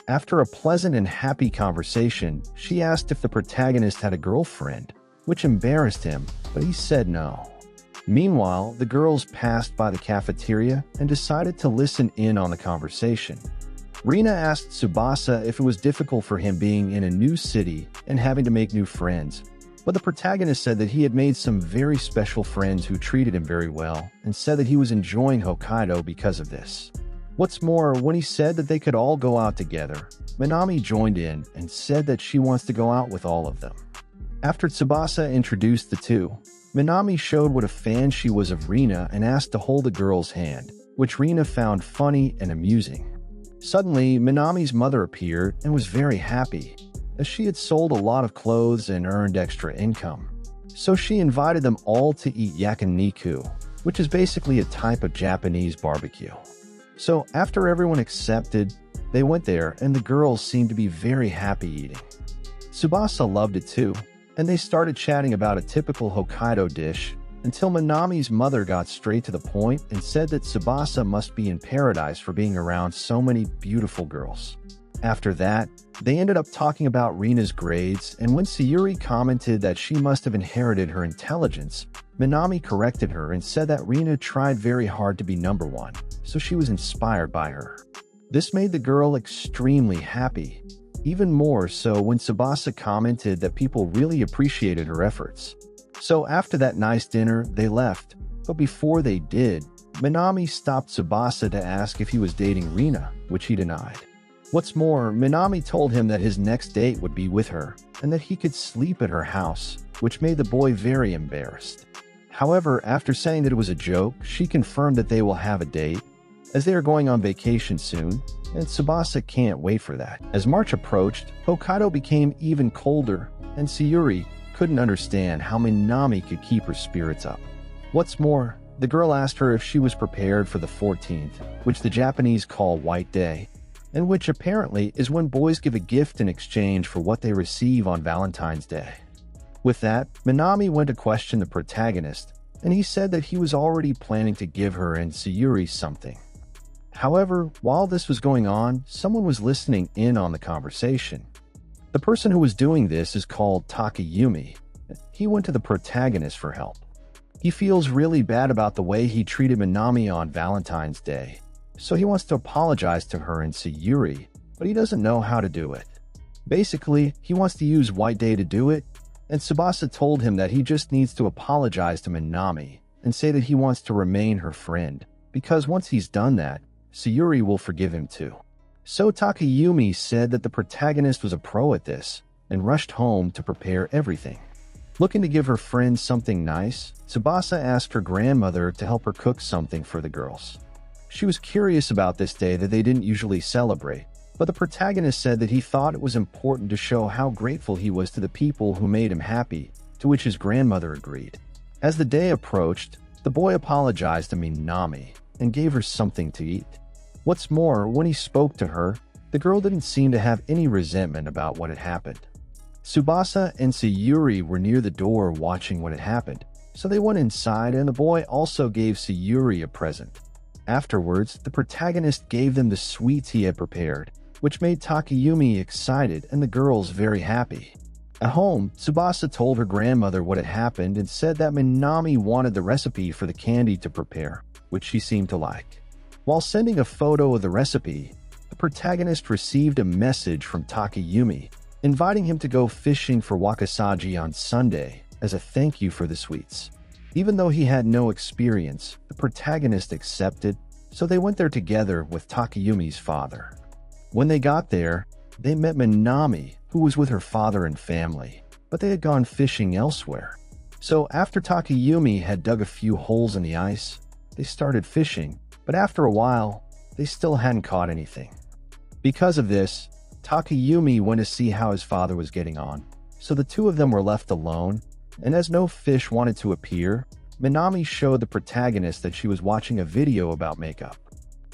After a pleasant and happy conversation, she asked if the protagonist had a girlfriend, which embarrassed him, but he said no. Meanwhile, the girls passed by the cafeteria and decided to listen in on the conversation. Rina asked Tsubasa if it was difficult for him being in a new city and having to make new friends, but the protagonist said that he had made some very special friends who treated him very well and said that he was enjoying Hokkaido because of this. What's more, when he said that they could all go out together, Minami joined in and said that she wants to go out with all of them. After Tsubasa introduced the two, Minami showed what a fan she was of Rina and asked to hold the girl's hand, which Rina found funny and amusing. Suddenly, Minami's mother appeared and was very happy, as she had sold a lot of clothes and earned extra income. So she invited them all to eat yakiniku, which is basically a type of Japanese barbecue. So after everyone accepted, they went there and the girls seemed to be very happy eating. Tsubasa loved it too, and they started chatting about a typical Hokkaido dish until Minami's mother got straight to the point and said that Tsubasa must be in paradise for being around so many beautiful girls. After that, they ended up talking about Rina's grades, and when Sayuri commented that she must have inherited her intelligence, Minami corrected her and said that Rina tried very hard to be number one, so she was inspired by her. This made the girl extremely happy, even more so when Tsubasa commented that people really appreciated her efforts. So after that nice dinner, they left, but before they did, Minami stopped Tsubasa to ask if he was dating Rina, which he denied. What's more, Minami told him that his next date would be with her, and that he could sleep at her house, which made the boy very embarrassed. However, after saying that it was a joke, she confirmed that they will have a date, as they are going on vacation soon, and Tsubasa can't wait for that. As March approached, Hokkaido became even colder, and Sayuri couldn't understand how Minami could keep her spirits up. What's more, the girl asked her if she was prepared for the 14th, which the Japanese call White Day, and which apparently is when boys give a gift in exchange for what they receive on Valentine's Day. With that, Minami went to question the protagonist, and he said that he was already planning to give her and Sayuri something. However, while this was going on, someone was listening in on the conversation. The person who was doing this is called Takayumi. He went to the protagonist for help. He feels really bad about the way he treated Minami on Valentine's Day, so he wants to apologize to her and Sayuri, but he doesn't know how to do it. Basically, he wants to use White Day to do it, and Tsubasa told him that he just needs to apologize to Minami and say that he wants to remain her friend, because once he's done that, Sayuri will forgive him too. So Takayumi said that the protagonist was a pro at this, and rushed home to prepare everything. Looking to give her friends something nice, Tsubasa asked her grandmother to help her cook something for the girls. She was curious about this day that they didn't usually celebrate, but the protagonist said that he thought it was important to show how grateful he was to the people who made him happy, to which his grandmother agreed. As the day approached, the boy apologized to Minami and gave her something to eat. What's more, when he spoke to her, the girl didn't seem to have any resentment about what had happened. Tsubasa and Sayuri were near the door watching what had happened, so they went inside and the boy also gave Sayuri a present. Afterwards, the protagonist gave them the sweets he had prepared, which made Takayumi excited and the girls very happy. At home, Tsubasa told her grandmother what had happened and said that Minami wanted the recipe for the candy to prepare, which she seemed to like. While sending a photo of the recipe, the protagonist received a message from Takayumi, inviting him to go fishing for wakizaji on Sunday as a thank you for the sweets. Even though he had no experience, the protagonist accepted, so they went there together with Takayumi's father. When they got there, they met Minami, who was with her father and family, but they had gone fishing elsewhere. So after Takayumi had dug a few holes in the ice, they started fishing, but after a while, they still hadn't caught anything. Because of this, Takayumi went to see how his father was getting on, so the two of them were left alone, and as no fish wanted to appear, Minami showed the protagonist that she was watching a video about makeup.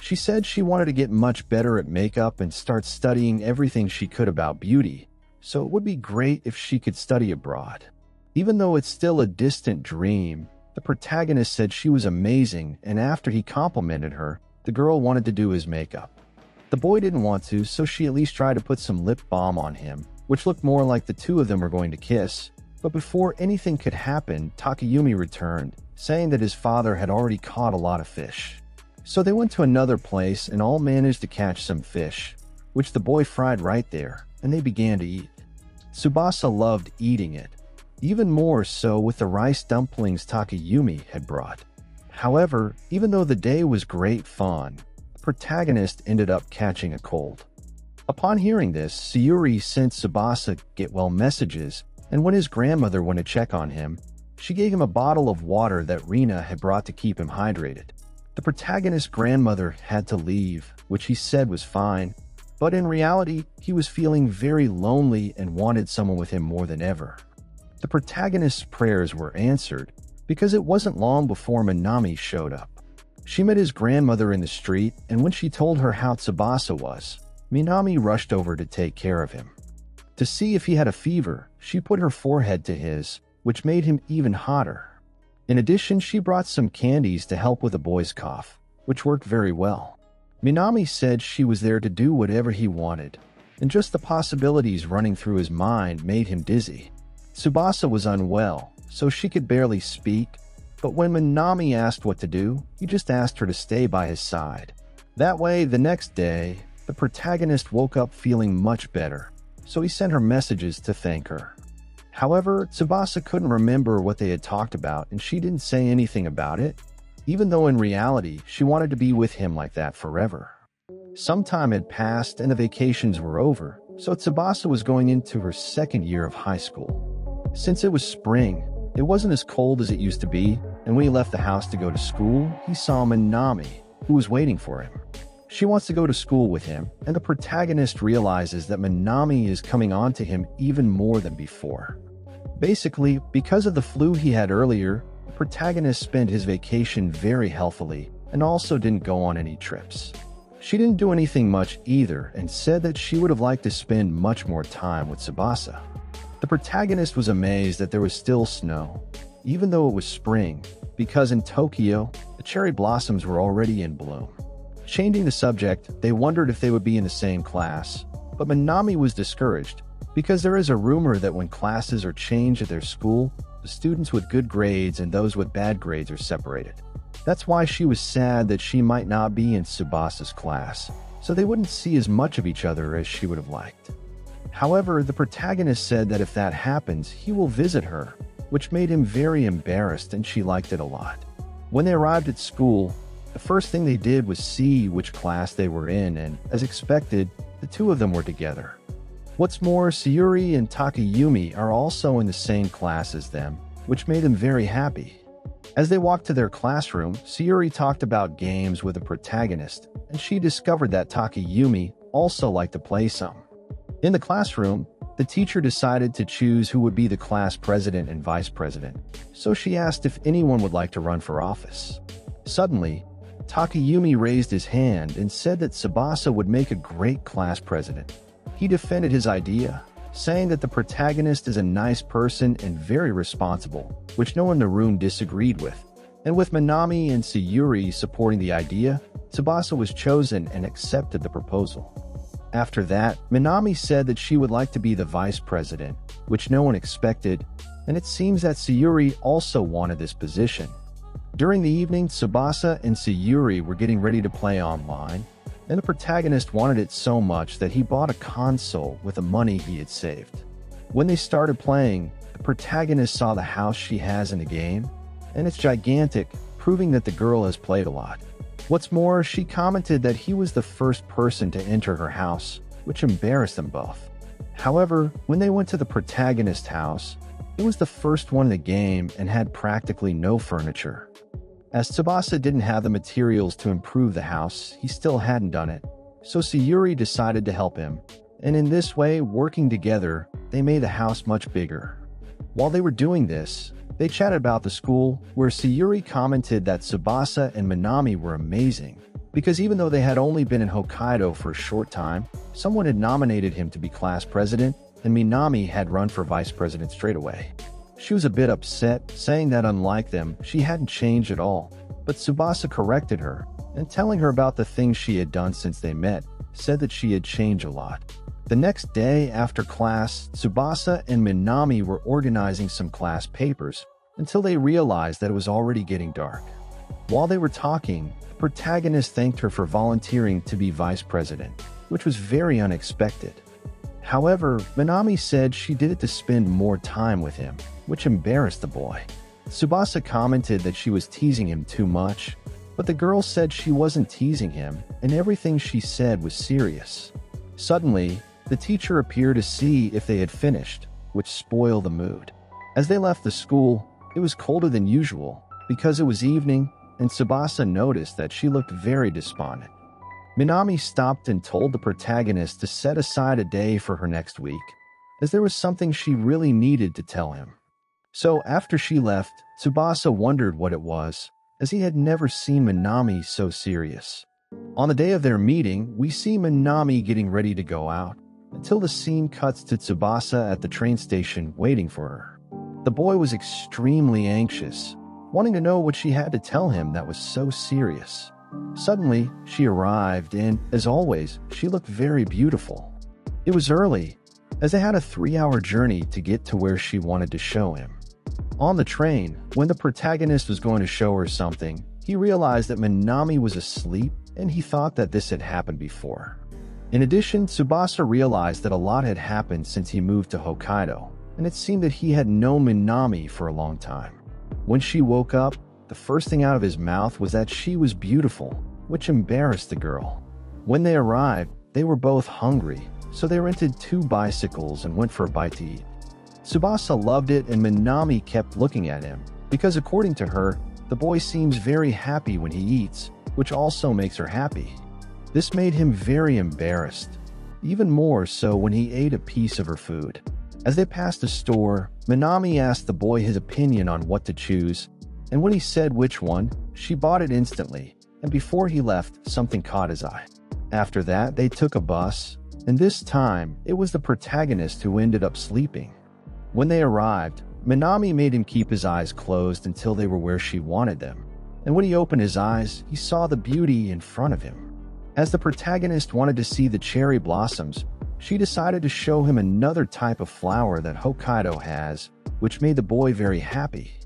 She said she wanted to get much better at makeup and start studying everything she could about beauty, so it would be great if she could study abroad. Even though it's still a distant dream, the protagonist said she was amazing, and after he complimented her, the girl wanted to do his makeup. The boy didn't want to, so she at least tried to put some lip balm on him, which looked more like the two of them were going to kiss. But before anything could happen, Takayumi returned, saying that his father had already caught a lot of fish. So they went to another place and all managed to catch some fish, which the boy fried right there, and they began to eat. Tsubasa loved eating it, even more so with the rice dumplings Takayumi had brought. However, even though the day was great fun, the protagonist ended up catching a cold. Upon hearing this, Sayuri sent Tsubasa get well messages, and when his grandmother went to check on him, she gave him a bottle of water that Rina had brought to keep him hydrated. The protagonist's grandmother had to leave, which he said was fine, but in reality, he was feeling very lonely and wanted someone with him more than ever. The protagonist's prayers were answered because it wasn't long before Minami showed up. She met his grandmother in the street, and when she told her how Tsubasa was, Minami rushed over to take care of him. To see if he had a fever, she put her forehead to his, which made him even hotter. In addition, she brought some candies to help with the boy's cough, which worked very well. Minami said she was there to do whatever he wanted, and just the possibilities running through his mind made him dizzy. Tsubasa was unwell, so she could barely speak, but when Minami asked what to do, he just asked her to stay by his side. That way, the next day, the protagonist woke up feeling much better, so he sent her messages to thank her. However, Tsubasa couldn't remember what they had talked about, and she didn't say anything about it, even though in reality, she wanted to be with him like that forever. Some time had passed and the vacations were over, so Tsubasa was going into her second year of high school. Since it was spring, it wasn't as cold as it used to be, and when he left the house to go to school, he saw Minami, who was waiting for him. She wants to go to school with him, and the protagonist realizes that Minami is coming on to him even more than before. Basically, because of the flu he had earlier, the protagonist spent his vacation very healthily and also didn't go on any trips. She didn't do anything much either and said that she would have liked to spend much more time with Tsubasa. The protagonist was amazed that there was still snow, even though it was spring, because in Tokyo, the cherry blossoms were already in bloom. Changing the subject, they wondered if they would be in the same class, but Minami was discouraged because there is a rumor that when classes are changed at their school, the students with good grades and those with bad grades are separated. That's why she was sad that she might not be in Tsubasa's class, so they wouldn't see as much of each other as she would have liked. However, the protagonist said that if that happens, he will visit her, which made him very embarrassed, and she liked it a lot. When they arrived at school, the first thing they did was see which class they were in, and as expected, the two of them were together. What's more, Sayuri and Takayumi are also in the same class as them, which made them very happy. As they walked to their classroom, Sayuri talked about games with the protagonist, and she discovered that Takayumi also liked to play some. In the classroom, the teacher decided to choose who would be the class president and vice president, so she asked if anyone would like to run for office. Suddenly, Takayumi raised his hand and said that Tsubasa would make a great class president. He defended his idea, saying that the protagonist is a nice person and very responsible, which no one in the room disagreed with. And with Minami and Sayuri supporting the idea, Tsubasa was chosen and accepted the proposal. After that, Minami said that she would like to be the vice president, which no one expected, and it seems that Sayuri also wanted this position. During the evening, Tsubasa and Sayuri were getting ready to play online, and the protagonist wanted it so much that he bought a console with the money he had saved. When they started playing, the protagonist saw the house she has in the game, and it's gigantic, proving that the girl has played a lot. What's more, she commented that he was the first person to enter her house, which embarrassed them both. However, when they went to the protagonist's house, it was the first one in the game and had practically no furniture. As Tsubasa didn't have the materials to improve the house, he still hadn't done it, so Sayuri decided to help him, and in this way, working together, they made the house much bigger. While they were doing this, they chatted about the school, where Sayuri commented that Tsubasa and Minami were amazing, because even though they had only been in Hokkaido for a short time, someone had nominated him to be class president, and Minami had run for vice president straight away. She was a bit upset, saying that unlike them, she hadn't changed at all, but Tsubasa corrected her, and telling her about the things she had done since they met, said that she had changed a lot. The next day after class, Tsubasa and Minami were organizing some class papers, until they realized that it was already getting dark. While they were talking, the protagonist thanked her for volunteering to be vice president, which was very unexpected. However, Minami said she did it to spend more time with him, which embarrassed the boy. Tsubasa commented that she was teasing him too much, but the girl said she wasn't teasing him, and everything she said was serious. Suddenly, the teacher appeared to see if they had finished, which spoiled the mood. As they left the school, it was colder than usual, because it was evening, and Tsubasa noticed that she looked very despondent. Minami stopped and told the protagonist to set aside a day for her next week, as there was something she really needed to tell him. So after she left, Tsubasa wondered what it was, as he had never seen Minami so serious. On the day of their meeting, we see Minami getting ready to go out, until the scene cuts to Tsubasa at the train station waiting for her. The boy was extremely anxious, wanting to know what she had to tell him that was so serious. Suddenly, she arrived and, as always, she looked very beautiful. It was early, as they had a 3-hour journey to get to where she wanted to show him. On the train, when the protagonist was going to show her something, he realized that Minami was asleep and he thought that this had happened before. In addition, Tsubasa realized that a lot had happened since he moved to Hokkaido, and it seemed that he had known Minami for a long time. When she woke up, the first thing out of his mouth was that she was beautiful, which embarrassed the girl. When they arrived, they were both hungry, so they rented 2 bicycles and went for a bite to eat. Tsubasa loved it and Minami kept looking at him, because according to her, the boy seems very happy when he eats, which also makes her happy. This made him very embarrassed, even more so when he ate a piece of her food. As they passed a store, Minami asked the boy his opinion on what to choose, and when he said which one, she bought it instantly, and before he left, something caught his eye. After that, they took a bus, and this time, it was the protagonist who ended up sleeping. When they arrived, Minami made him keep his eyes closed until they were where she wanted them, and when he opened his eyes, he saw the beauty in front of him. As the protagonist wanted to see the cherry blossoms, she decided to show him another type of flower that Hokkaido has, which made the boy very happy.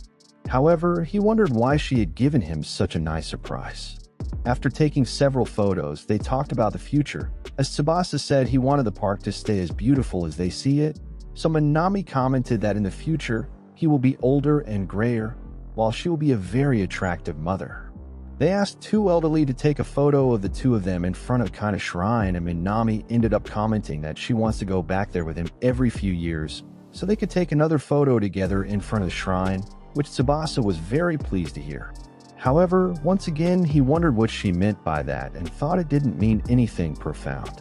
However, he wondered why she had given him such a nice surprise. After taking several photos, they talked about the future, as Tsubasa said he wanted the park to stay as beautiful as they see it, so Minami commented that in the future, he will be older and grayer, while she will be a very attractive mother. They asked 2 elderly to take a photo of the 2 of them in front of kind of shrine, and Minami ended up commenting that she wants to go back there with him every few years, so they could take another photo together in front of the shrine, which Tsubasa was very pleased to hear. However, once again, he wondered what she meant by that and thought it didn't mean anything profound.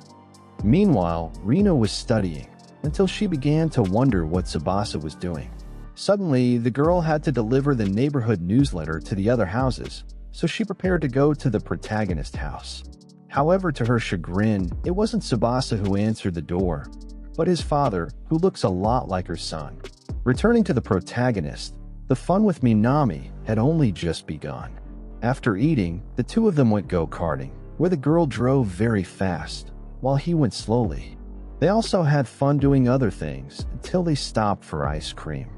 Meanwhile, Rina was studying until she began to wonder what Tsubasa was doing. Suddenly, the girl had to deliver the neighborhood newsletter to the other houses, so she prepared to go to the protagonist's house. However, to her chagrin, it wasn't Tsubasa who answered the door, but his father, who looks a lot like her son. Returning to the protagonist, the fun with Minami had only just begun. After eating, the two of them went go-karting, where the girl drove very fast, while he went slowly. They also had fun doing other things until they stopped for ice cream.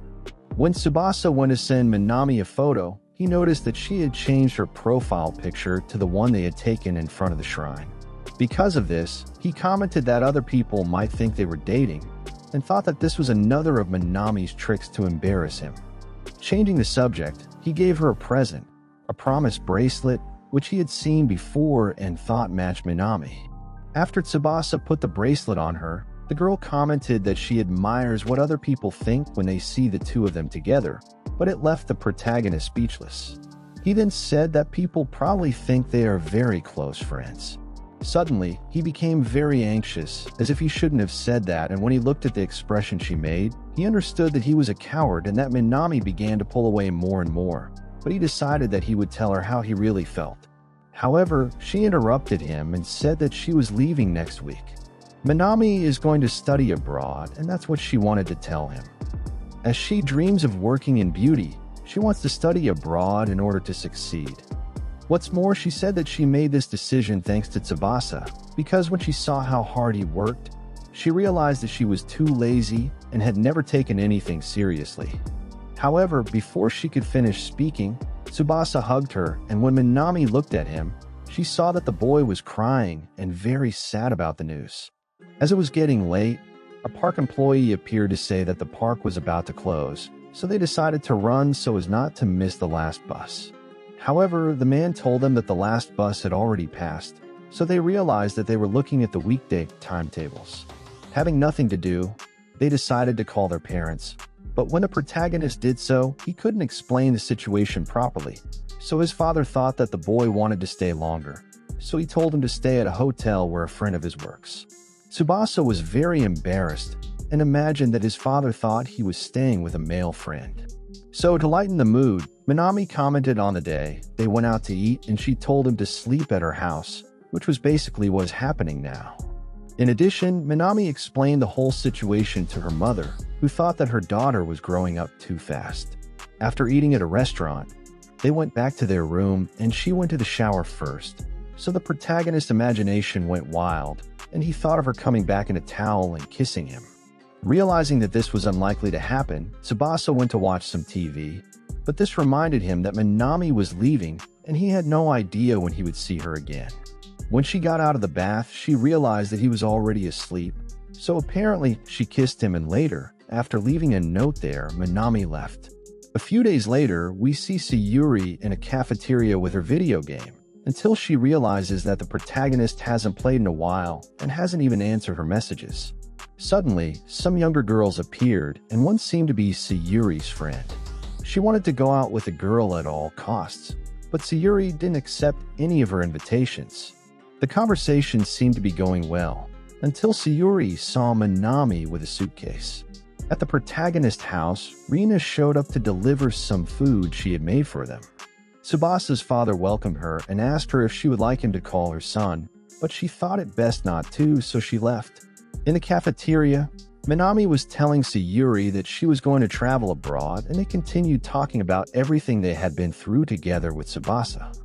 When Tsubasa went to send Minami a photo, he noticed that she had changed her profile picture to the one they had taken in front of the shrine. Because of this, he commented that other people might think they were dating and thought that this was another of Minami's tricks to embarrass him. Changing the subject, he gave her a present, a promise bracelet, which he had seen before and thought matched Minami. After Tsubasa put the bracelet on her, the girl commented that she admires what other people think when they see the two of them together, but it left the protagonist speechless. He then said that people probably think they are very close friends. Suddenly, he became very anxious, as if he shouldn't have said that, and when he looked at the expression she made, he understood that he was a coward and that Minami began to pull away more and more, but he decided that he would tell her how he really felt. However, she interrupted him and said that she was leaving next week. Minami is going to study abroad, and that's what she wanted to tell him. As she dreams of working in beauty, she wants to study abroad in order to succeed. What's more, she said that she made this decision thanks to Tsubasa, because when she saw how hard he worked, she realized that she was too lazy and had never taken anything seriously. However, before she could finish speaking, Tsubasa hugged her, and when Minami looked at him, she saw that the boy was crying and very sad about the news. As it was getting late, a park employee appeared to say that the park was about to close, so they decided to run so as not to miss the last bus. However, the man told them that the last bus had already passed, so they realized that they were looking at the weekday timetables. Having nothing to do, they decided to call their parents, but when the protagonist did so, he couldn't explain the situation properly, so his father thought that the boy wanted to stay longer, so he told him to stay at a hotel where a friend of his works. Tsubasa was very embarrassed and imagined that his father thought he was staying with a male friend. So to lighten the mood, Minami commented on the day they went out to eat, and she told him to sleep at her house, which was basically what is happening now. In addition, Minami explained the whole situation to her mother, who thought that her daughter was growing up too fast. After eating at a restaurant, they went back to their room and she went to the shower first, so the protagonist's imagination went wild and he thought of her coming back in a towel and kissing him. Realizing that this was unlikely to happen, Tsubasa went to watch some TV, but this reminded him that Minami was leaving and he had no idea when he would see her again. When she got out of the bath, she realized that he was already asleep, so apparently she kissed him, and later, after leaving a note there, Minami left. A few days later, we see Sayuri in a cafeteria with her video game, until she realizes that the protagonist hasn't played in a while and hasn't even answered her messages. Suddenly, some younger girls appeared, and one seemed to be Sayuri's friend. She wanted to go out with the girl at all costs, but Sayuri didn't accept any of her invitations. The conversation seemed to be going well, until Sayuri saw Minami with a suitcase. At the protagonist's house, Rina showed up to deliver some food she had made for them. Tsubasa's father welcomed her and asked her if she would like him to call her son, but she thought it best not to, so she left. In the cafeteria, Minami was telling Sayuri that she was going to travel abroad, and they continued talking about everything they had been through together with Tsubasa.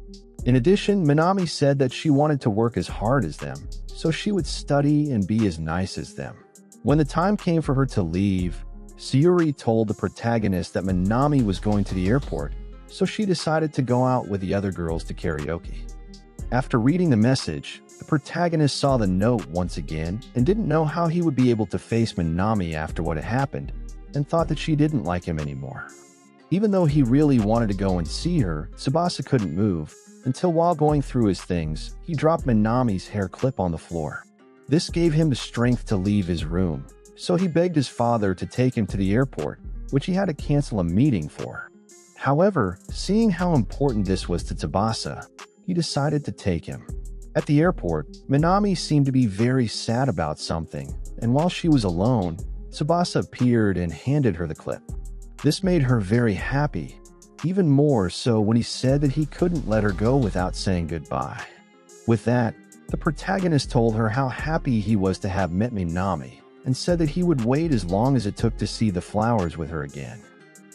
In addition, Minami said that she wanted to work as hard as them, so she would study and be as nice as them. When the time came for her to leave, Sayuri told the protagonist that Minami was going to the airport, so she decided to go out with the other girls to karaoke. After reading the message, the protagonist saw the note once again and didn't know how he would be able to face Minami after what had happened, and thought that she didn't like him anymore. Even though he really wanted to go and see her, Tsubasa couldn't move, until while going through his things, he dropped Minami's hair clip on the floor. This gave him the strength to leave his room, so he begged his father to take him to the airport, which he had to cancel a meeting for. However, seeing how important this was to Tsubasa, he decided to take him. At the airport, Minami seemed to be very sad about something, and while she was alone, Tsubasa appeared and handed her the clip. This made her very happy, even more so when he said that he couldn't let her go without saying goodbye. With that, the protagonist told her how happy he was to have met Minami, and said that he would wait as long as it took to see the flowers with her again.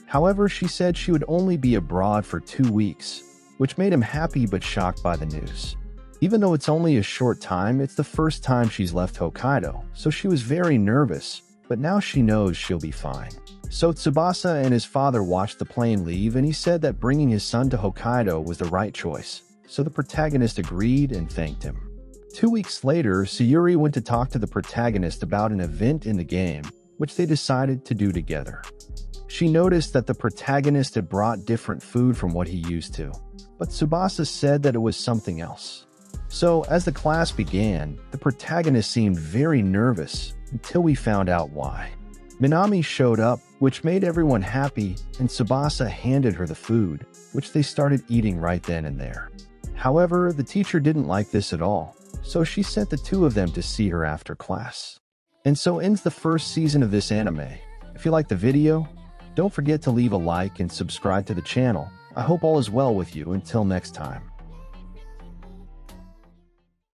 However, she said she would only be abroad for 2 weeks, which made him happy but shocked by the news. Even though it's only a short time, it's the first time she's left Hokkaido, so she was very nervous, but now she knows she'll be fine. So Tsubasa and his father watched the plane leave, and he said that bringing his son to Hokkaido was the right choice, so the protagonist agreed and thanked him. 2 weeks later, Sayuri went to talk to the protagonist about an event in the game, which they decided to do together. She noticed that the protagonist had brought different food from what he used to, but Tsubasa said that it was something else. So, as the class began, the protagonist seemed very nervous until we found out why. Minami showed up, which made everyone happy, and Tsubasa handed her the food, which they started eating right then and there. However, the teacher didn't like this at all, so she sent the two of them to see her after class. And so ends the first season of this anime. If you liked the video, don't forget to leave a like and subscribe to the channel. I hope all is well with you until next time.